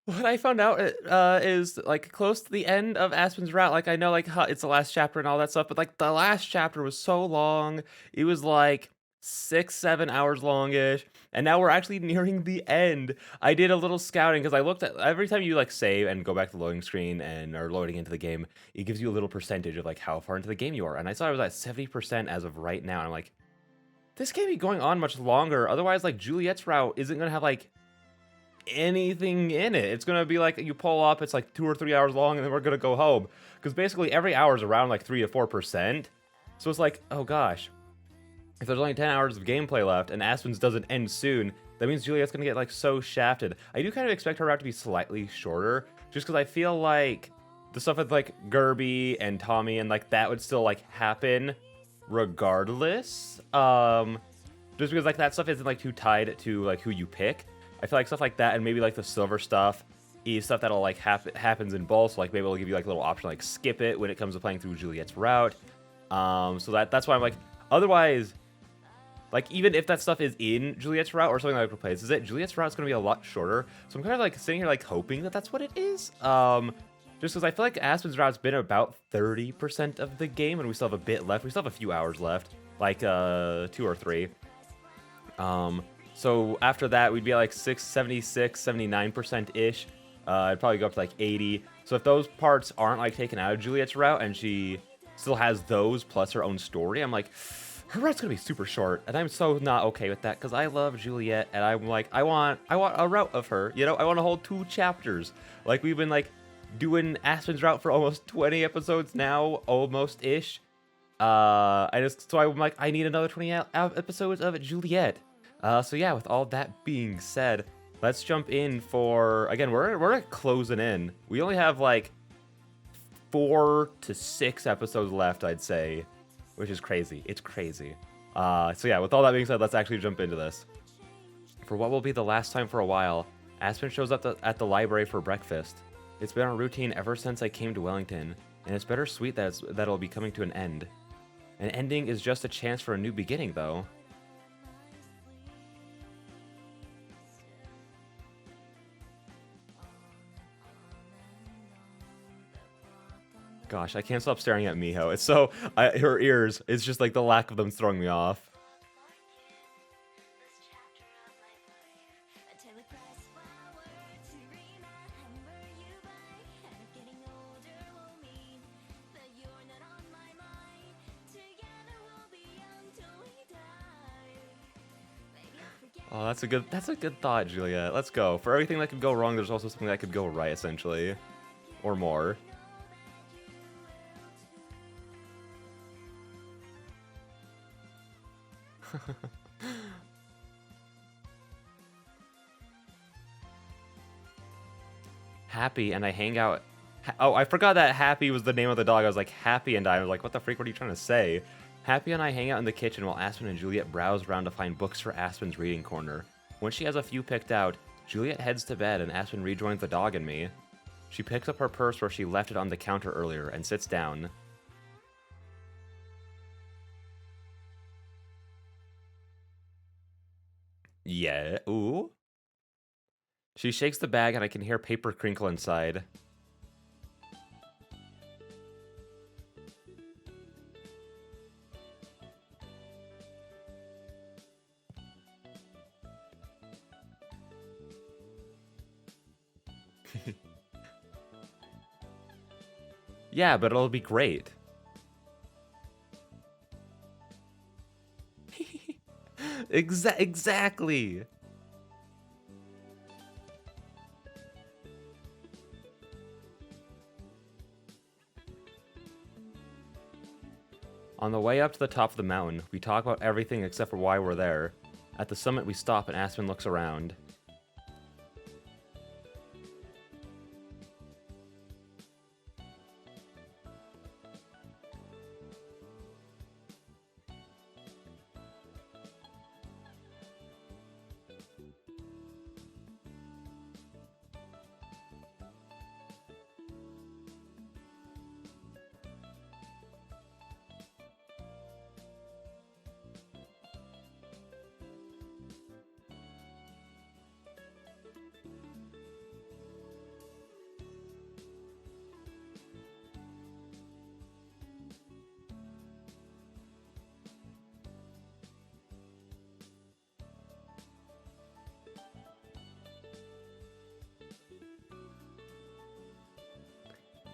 what I found out is, like, close to the end of Aspen's route. Like, I know, like, it's the last chapter and all that stuff, but, like, the last chapter was so long. It was, like, 6-7 hours longish, and now we're actually nearing the end. I did a little scouting because I looked at every time you, like, save and go back to the loading screen and are loading into the game, it gives you a little percentage of, like, how far into the game you are. And I saw I was at 70% as of right now, and I'm like, this can't be going on much longer. Otherwise, like, Juliet's route isn't gonna have, like, anything in it. It's gonna be like you pull up, it's like 2 or 3 hours long, and then we're gonna go home. Because basically every hour is around like 3 to 4%. So it's like, oh gosh, if there's only 10 hours of gameplay left and Aspen's doesn't end soon, that means Juliet's gonna get, like, so shafted. I do kind of expect her route to be slightly shorter, just because I feel like the stuff with, like, Gerby and Tommy and, like, that would still, like, happen regardless. Just because, like, that stuff isn't, like, too tied to, like, who you pick. I feel like stuff like that and maybe like the silver stuff is stuff that'll like happens in bulk. So like maybe it'll give you like a little option like skip it when it comes to playing through Juliet's route. So that's why I'm like, otherwise, like even if that stuff is in Juliet's route or something that replaces it, Juliet's route is going to be a lot shorter. So I'm kind of like sitting here like hoping that that's what it is. Just because I feel like Aspen's route's been about 30% of the game, and we still have a bit left. We still have a few hours left, like 2 or 3. So after that, we'd be at like 76, 79%-ish. It'd probably go up to like 80. So if those parts aren't like taken out of Juliet's route, and she still has those plus her own story, I'm like, her route's gonna be super short, and I'm so not okay with that because I love Juliet, and I'm like, I want a route of her. You know, I want a whole 2 chapters. Like we've been like doing Aspen's route for almost 20 episodes now, almost ish. So I'm like, I need another 20 episodes of Juliet. So yeah, with all that being said, let's jump in for, again, we're closing in. We only have like 4 to 6 episodes left, I'd say, which is crazy. It's crazy. So yeah, with all that being said, let's actually jump into this. For what will be the last time for a while, Aspen shows up at the library for breakfast. It's been a routine ever since I came to Wellington, and it's bittersweet that it'll be coming to an end. An ending is just a chance for a new beginning, though. Gosh, I can't stop staring at Miho. It's so... her ears, it's just like the lack of them throwing me off. Oh, that's a good thought, Juliet. Let's go. For everything that could go wrong, there's also something that could go right, essentially. Or more. Happy and I hang out. Oh, I forgot that Happy was the name of the dog. I was like, Happy and I was like, what the freak, what are you trying to say? Happy and I hang out in the kitchen while Aspen and Juliet browse around to find books for Aspen's reading corner. Once she has a few picked out, Juliet heads to bed and Aspen rejoins the dog and me. She picks up her purse where she left it on the counter earlier and sits down. Yeah, ooh. She shakes the bag and I can hear paper crinkle inside. Yeah, but it'll be great. Exactly. On the way up to the top of the mountain, we talk about everything except for why we're there. At the summit, we stop and Aspen looks around.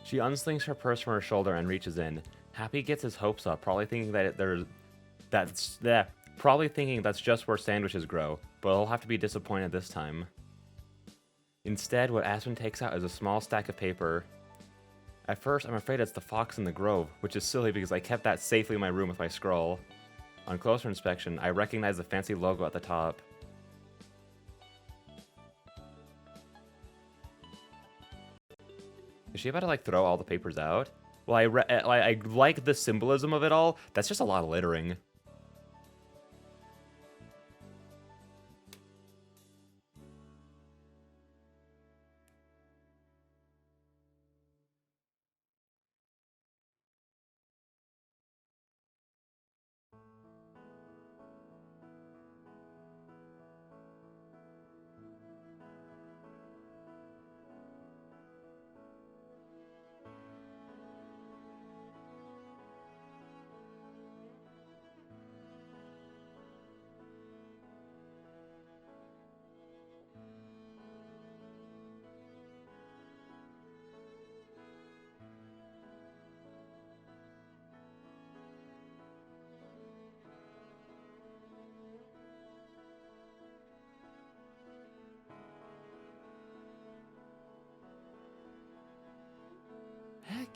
She unslings her purse from her shoulder and reaches in. Happy gets his hopes up, probably thinking that's just where sandwiches grow, but he'll have to be disappointed this time. Instead, what Aspen takes out is a small stack of paper. At first, I'm afraid it's the fox in the grove, which is silly because I kept that safely in my room with my scroll. On closer inspection, I recognize the fancy logo at the top. Is she about to like throw all the papers out? Well, I like the symbolism of it all. That's just a lot of littering.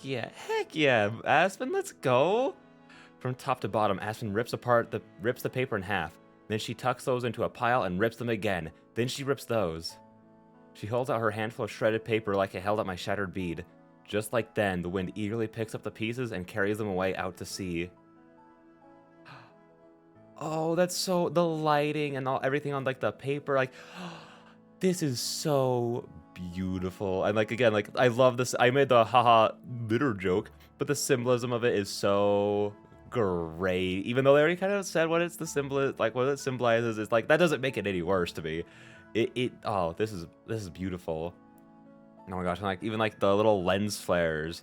heck yeah, Aspen, let's go. From top to bottom, Aspen rips the paper in half. Then she tucks those into a pile and rips them again. Then she rips those. She holds out her handful of shredded paper like I held out my shattered bead. Just like then, the wind eagerly picks up the pieces and carries them away out to sea. Oh, that's so, the lighting and everything on like the paper, like, this is so beautiful. And like, again, like, I love this. I made the haha bitter joke, but the symbolism of it is so great. Even though they already kind of said what it's the symbol, like what it symbolizes, it's like, that doesn't make it any worse to me. Oh, this is beautiful. Oh my gosh, and like, even like the little lens flares.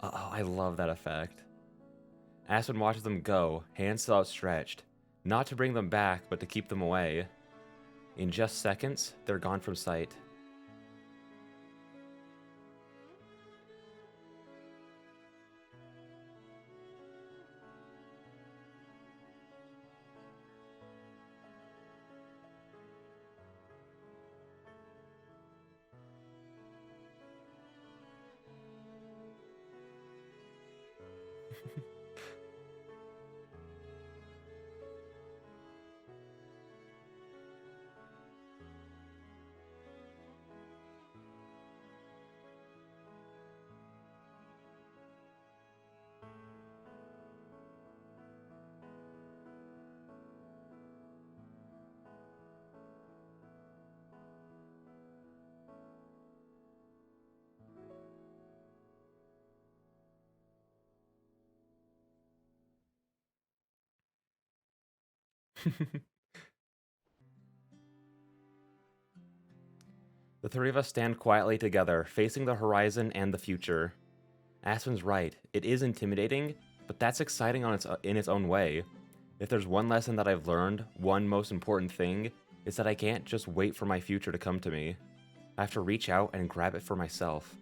Oh, I love that effect. Aspen watches them go, hands still outstretched. Not to bring them back, but to keep them away. In just seconds, they're gone from sight. The three of us stand quietly together, facing the horizon and the future. Aspen's right. It is intimidating, but that's exciting in its own way. If there's one lesson that I've learned, one most important thing, is that I can't just wait for my future to come to me. I have to reach out and grab it for myself.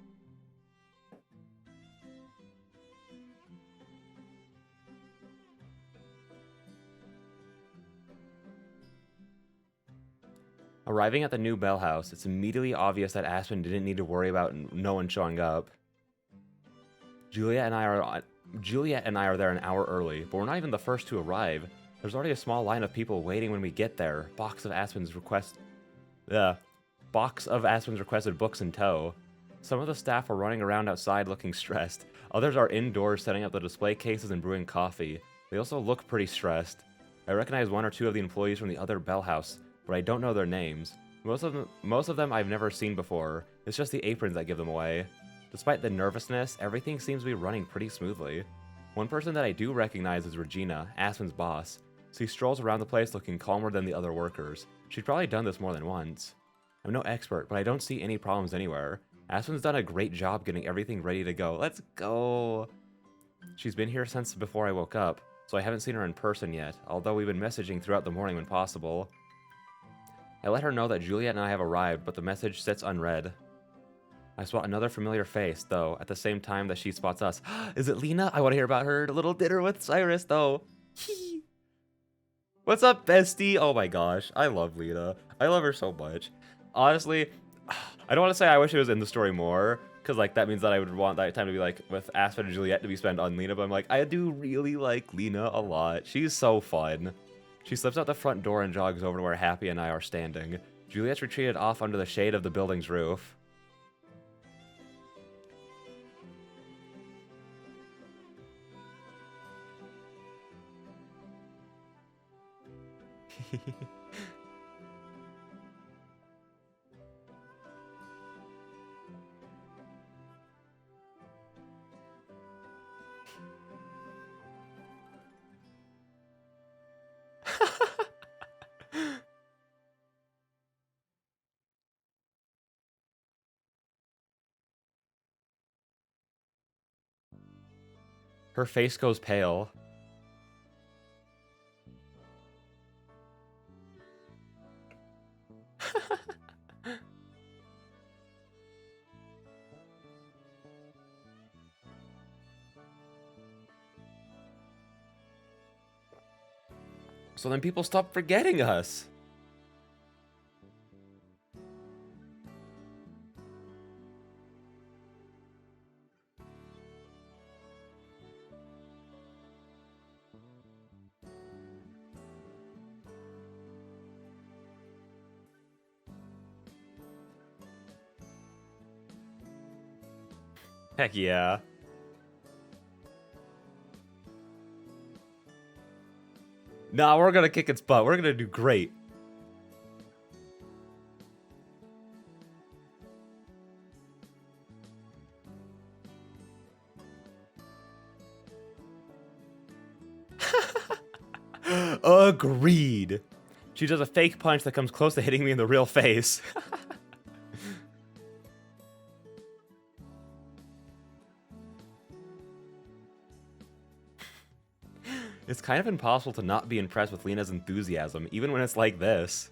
Arriving at the new Bell House, it's immediately obvious that Aspen didn't need to worry about no one showing up. Juliet and I are there an hour early, but we're not even the first to arrive. There's already a small line of people waiting when we get there. Box of Aspen's requested books in tow. Some of the staff are running around outside looking stressed. Others are indoors setting up the display cases and brewing coffee. They also look pretty stressed. I recognize one or two of the employees from the other Bell House, but I don't know their names. Most of them I've never seen before. It's just the aprons that give them away. Despite the nervousness, everything seems to be running pretty smoothly. One person that I do recognize is Regina, Aspen's boss. She strolls around the place looking calmer than the other workers. She'd probably done this more than once. I'm no expert, but I don't see any problems anywhere. Aspen's done a great job getting everything ready to go. Let's go! She's been here since before I woke up, so I haven't seen her in person yet, although we've been messaging throughout the morning when possible. I let her know that Juliet and I have arrived, but the message sits unread. I spot another familiar face, though, at the same time that she spots us. Is it Lena? I want to hear about her little dinner with Cyrus, though. What's up, bestie? Oh my gosh, I love Lena. I love her so much. Honestly, I don't want to say I wish it was in the story more, because like that means that I would want that time to be like with Aspen and Juliet to be spent on Lena, but I'm like, I do really like Lena a lot. She's so fun. She slips out the front door and jogs over to where Happy and I are standing. Juliet's retreated off under the shade of the building's roof. Her face goes pale. So then people stop forgetting us. Heck yeah. Nah, we're gonna kick its butt. We're gonna do great. Agreed. She does a fake punch that comes close to hitting me in the real face. It's kind of impossible to not be impressed with Lena's enthusiasm, even when it's like this.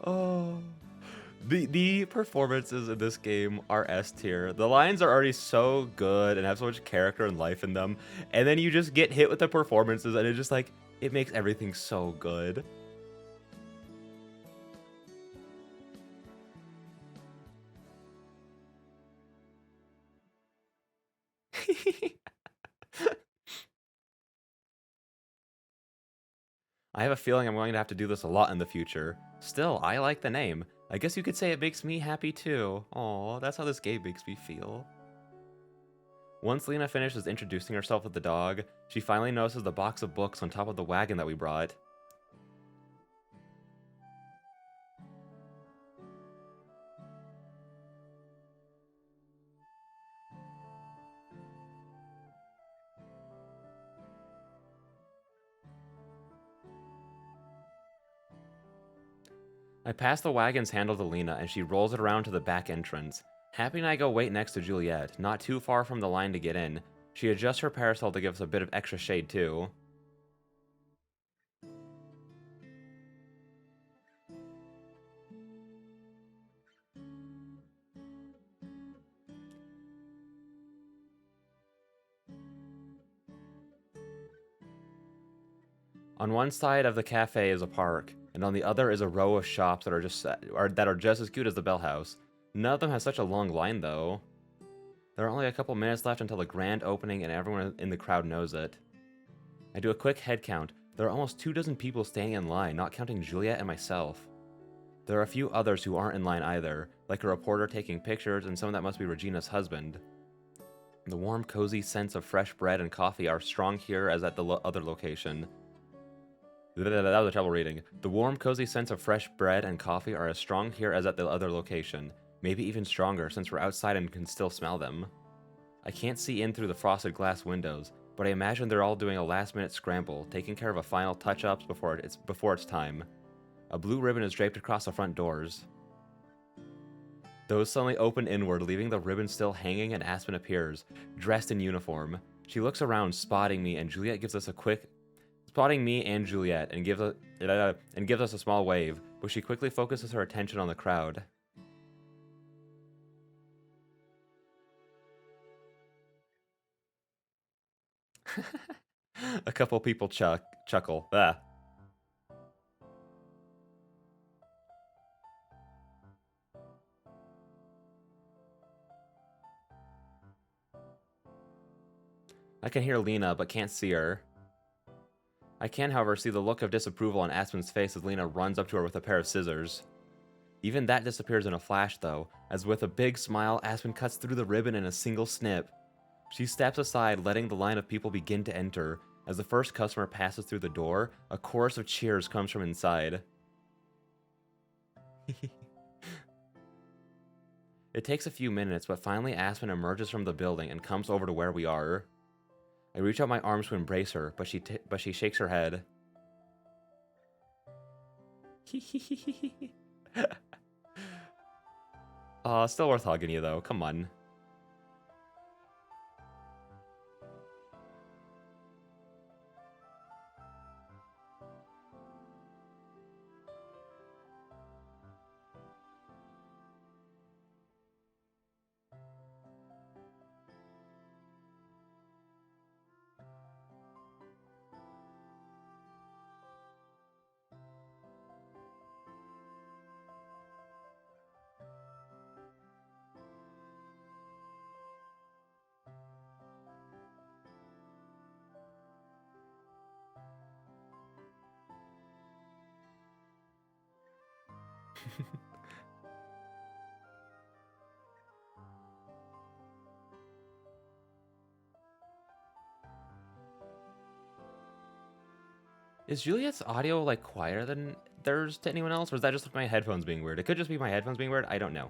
Oh. The performances in this game are S tier. The lines are already so good and have so much character and life in them, and then you just get hit with the performances and it's just like, it makes everything so good. I have a feeling I'm going to have to do this a lot in the future. Still, I like the name. I guess you could say it makes me happy too. Aw, that's how this game makes me feel. Once Lena finishes introducing herself with the dog, she finally notices the box of books on top of the wagon that we brought. I pass the wagon's handle to Lena, and she rolls it around to the back entrance. Happy and I go wait next to Juliet, not too far from the line to get in. She adjusts her parasol to give us a bit of extra shade, too. On one side of the cafe is a park, and on the other is a row of shops that are just as cute as the Bell House. None of them has such a long line, though. There are only a couple minutes left until the grand opening, and everyone in the crowd knows it. I do a quick head count. There are almost 24 people standing in line, not counting Juliet and myself. There are a few others who aren't in line either, like a reporter taking pictures and someone that must be Regina's husband. The warm, cozy scents of fresh bread and coffee are strong here as at the other location. That was a trouble reading. The warm, cozy scents of fresh bread and coffee are as strong here as at the other location. Maybe even stronger since we're outside and can still smell them. I can't see in through the frosted glass windows, but I imagine they're all doing a last-minute scramble, taking care of a final touch-ups before it's time. A blue ribbon is draped across the front doors. Those suddenly open inward, leaving the ribbon still hanging, and Aspen appears, dressed in uniform. She looks around, spotting me, and Juliet gives us a quick... Spotting me and Juliet, and gives us a small wave, but she quickly focuses her attention on the crowd. A couple people chuckle. Ah. I can hear Lena, but can't see her. I can, however, see the look of disapproval on Aspen's face as Lena runs up to her with a pair of scissors. Even that disappears in a flash, though, as with a big smile, Aspen cuts through the ribbon in a single snip. She steps aside, letting the line of people begin to enter. As the first customer passes through the door, a chorus of cheers comes from inside. It takes a few minutes, but finally Aspen emerges from the building and comes over to where we are. I reach out my arms to embrace her, but she shakes her head. Aw, still worth hugging you though, come on. Is Juliet's audio, like, quieter than theirs to anyone else? Or is that just my headphones being weird? It could just be my headphones being weird. I don't know.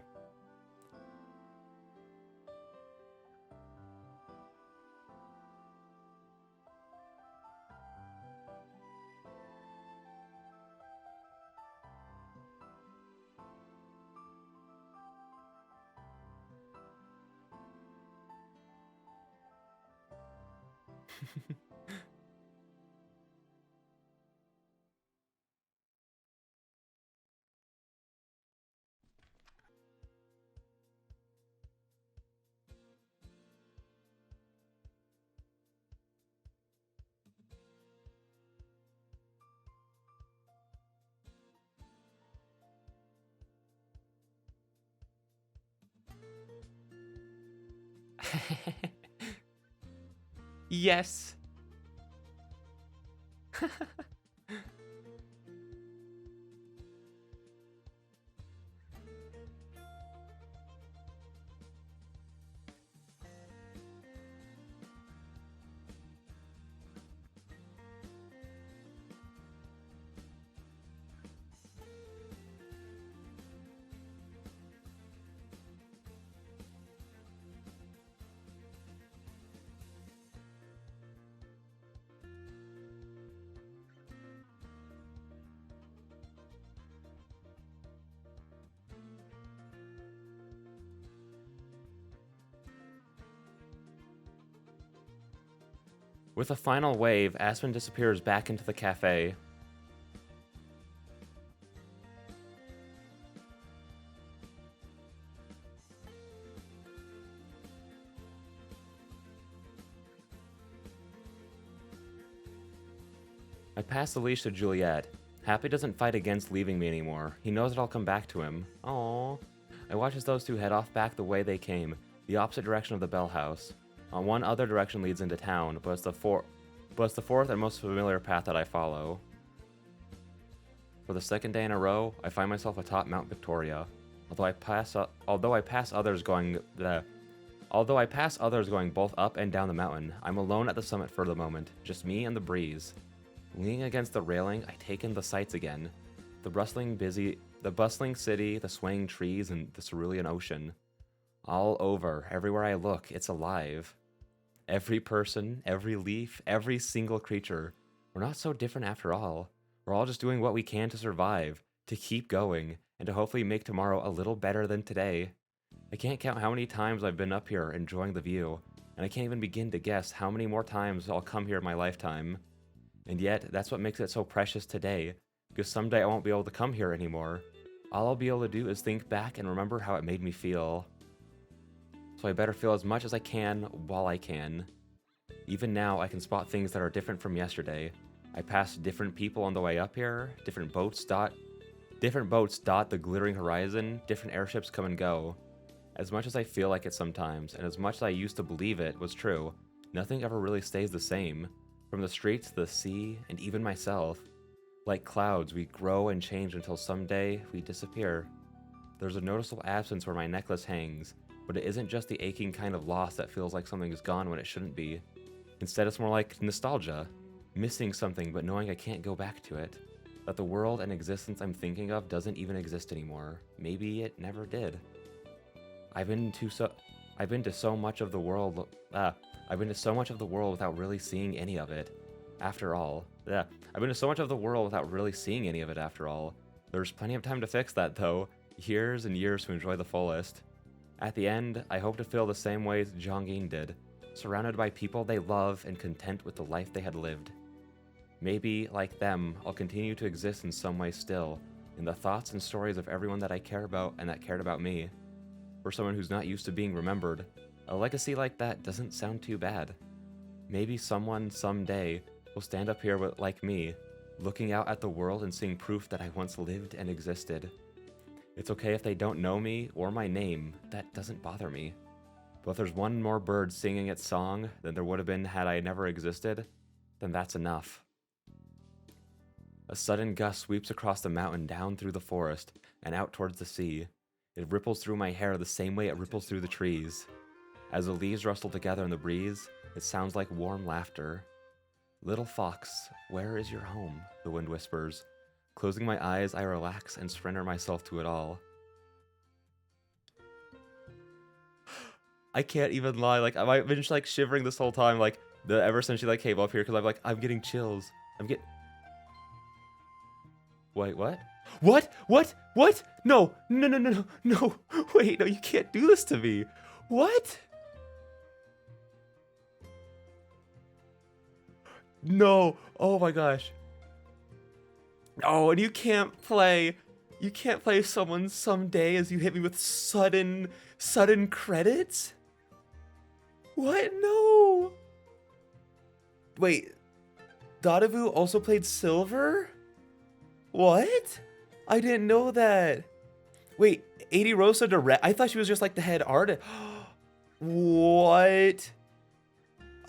Yes. With a final wave, Aspen disappears back into the cafe. I pass the leash to Juliet. Happy doesn't fight against leaving me anymore. He knows that I'll come back to him. Aww. I watch as those two head off back the way they came, the opposite direction of the Bell House. One other direction leads into town, but it's the fourth and most familiar path that I follow. For the second day in a row, I find myself atop Mount Victoria. Although I pass others going both up and down the mountain, I'm alone at the summit for the moment, just me and the breeze. Leaning against the railing, I take in the sights again. The bustling city, the swaying trees, and the cerulean ocean. All over, everywhere I look, it's alive. Every person, every leaf, every single creature. We're not so different after all. We're all just doing what we can to survive, to keep going, and to hopefully make tomorrow a little better than today. I can't count how many times I've been up here enjoying the view, and I can't even begin to guess how many more times I'll come here in my lifetime. And yet, that's what makes it so precious today, because someday I won't be able to come here anymore. All I'll be able to do is think back and remember how it made me feel. So I better feel as much as I can while I can. Even now, I can spot things that are different from yesterday. I pass different people on the way up here, different boats dot the glittering horizon, different airships come and go. As much as I feel like it sometimes, and as much as I used to believe it was true, nothing ever really stays the same. From the streets to the sea, and even myself. Like clouds, we grow and change until someday we disappear. There's a noticeable absence where my necklace hangs, but it isn't just the aching kind of loss that feels like something is gone when it shouldn't be. Instead, it's more like nostalgia. Missing something, but knowing I can't go back to it. That the world and existence I'm thinking of doesn't even exist anymore. Maybe it never did. I've been to so much of the world without really seeing any of it. After all. I've been to so much of the world without really seeing any of it after all. There's plenty of time to fix that though. Years and years to enjoy the fullest. At the end, I hope to feel the same way Jongin did. Surrounded by people they love and content with the life they had lived. Maybe, like them, I'll continue to exist in some way still, in the thoughts and stories of everyone that I care about and that cared about me. For someone who's not used to being remembered, a legacy like that doesn't sound too bad. Maybe someone, someday, will stand up here like me, looking out at the world and seeing proof that I once lived and existed. It's okay if they don't know me or my name, that doesn't bother me. But if there's one more bird singing its song than there would have been had I never existed, then that's enough. A sudden gust sweeps across the mountain, down through the forest, and out towards the sea. It ripples through my hair the same way it ripples through the trees. As the leaves rustle together in the breeze, it sounds like warm laughter. Little fox, where is your home? The wind whispers. Closing my eyes, I relax and surrender myself to it all. I can't even lie. Like, I've been just, like, shivering this whole time. Like, ever since she, like, came up here, because I'm getting chills. Wait, what? What? What? What? No. No, no, no, no, no. Wait, no, you can't do this to me. What? No. Oh my gosh. Oh, and you can't play someone someday as you hit me with sudden credits? What? No. Wait. Dadavu also played Silver? What? I didn't know that. Wait, 80 Rosa direct? I thought she was just like the head artist. What?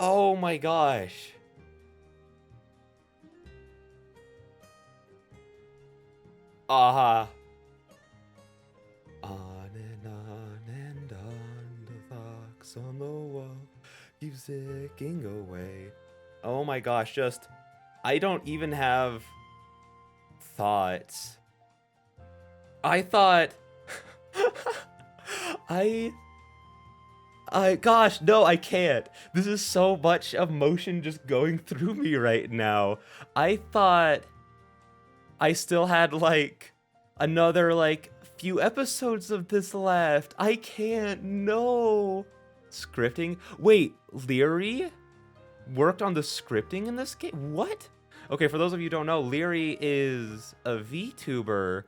Oh my gosh. Aha. On and on, the fox on the wall keeps ticking away. Oh my gosh, just, I don't even have thoughts. I thought, gosh, no, I can't. This is so much emotion just going through me right now. I thought I still had, like, another, like, few episodes of this left. I can't, no. Scripting? Wait, Leary worked on the scripting in this game? What? Okay, for those of you who don't know, Leary is a VTuber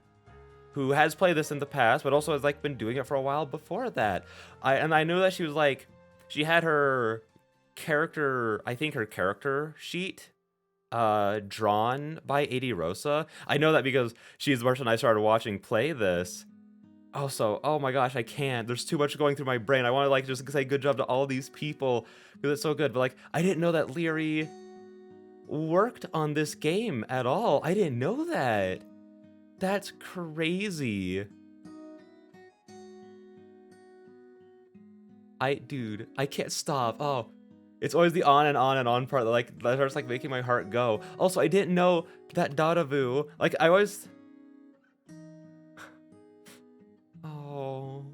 who has played this in the past, but also has, like, been doing it for a while before that. I know that she was, like, she had her character, I think her character sheet drawn by 80 Rosa. I know that because she's the person I started watching play this. Also, oh my gosh, I can't. There's too much going through my brain. I want to, like, just say good job to all these people because it's so good. But, like, I didn't know that Leary worked on this game at all. I didn't know that. That's crazy. Dude, I can't stop. Oh, it's always the on and on and on part that, like, that starts, like, making my heart go. Also, I didn't know that Dadavu, like, I always... Oh.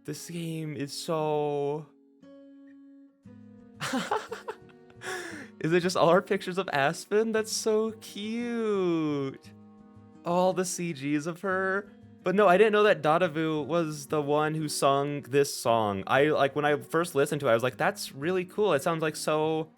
This game is so... Is it just all our pictures of Aspen? That's so cute. All the CGs of her. But no, I didn't know that Dadavu was the one who sung this song. Like, when I first listened to it, I was like, that's really cool. It sounds, like, so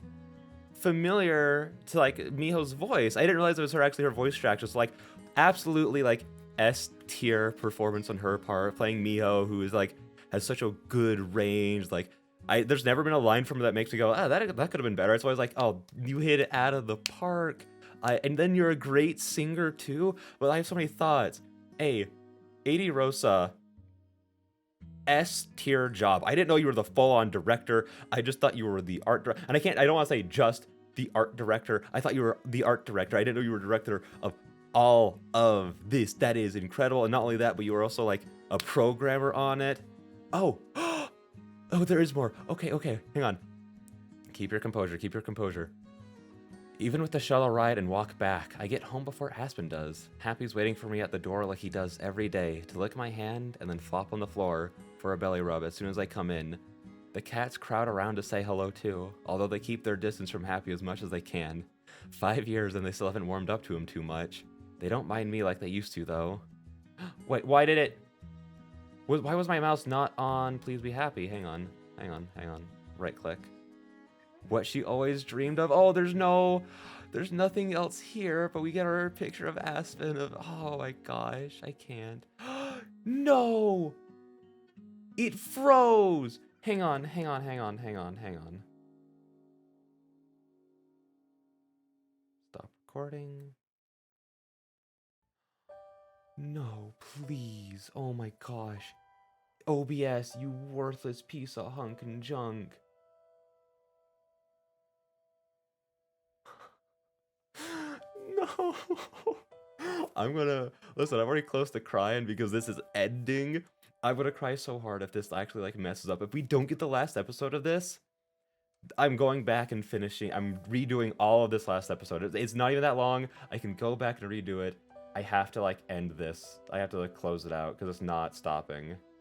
familiar to, like, Miho's voice. I didn't realize it was her voice track. Just, like, absolutely, like, S-tier performance on her part, playing Miho, who is, like, has such a good range. Like, there's never been a line from her that makes me go, oh, that could have been better. It's always like, oh, you hit it out of the park. And then you're a great singer too. But I have so many thoughts. Hey, 80 Rosa, S-tier job. I didn't know you were the full-on director. I just thought you were the art director. And I don't want to say just the art director. I thought you were the art director. I didn't know you were director of all of this. That is incredible. And not only that, but you were also, like, a programmer on it. Oh, oh, there is more. Okay, hang on. Keep your composure. Even with the shuttle ride and walk back, I get home before Aspen does. Happy's waiting for me at the door like he does every day, to lick my hand and then flop on the floor for a belly rub as soon as I come in. The cats crowd around to say hello too, although they keep their distance from Happy as much as they can. 5 years and they still haven't warmed up to him too much. They don't mind me like they used to though. Wait, why was my mouse not on Please Be Happy? Hang on. Right click. What she always dreamed of. Oh, there's nothing else here, but we get our picture of Aspen of, oh my gosh, I can't. No! It froze! Hang on. Stop recording. No, please. Oh my gosh. OBS, you worthless piece of hunk and junk. no. I'm gonna listen. I'm already close to crying because this is ending. I'm gonna cry so hard if this actually like messes up. If we don't get the last episode of this, I'm going back and finishing. I'm redoing all of this last episode. It's not even that long. I can go back and redo it. I have to like end this. I have to like close it out because it's not stopping.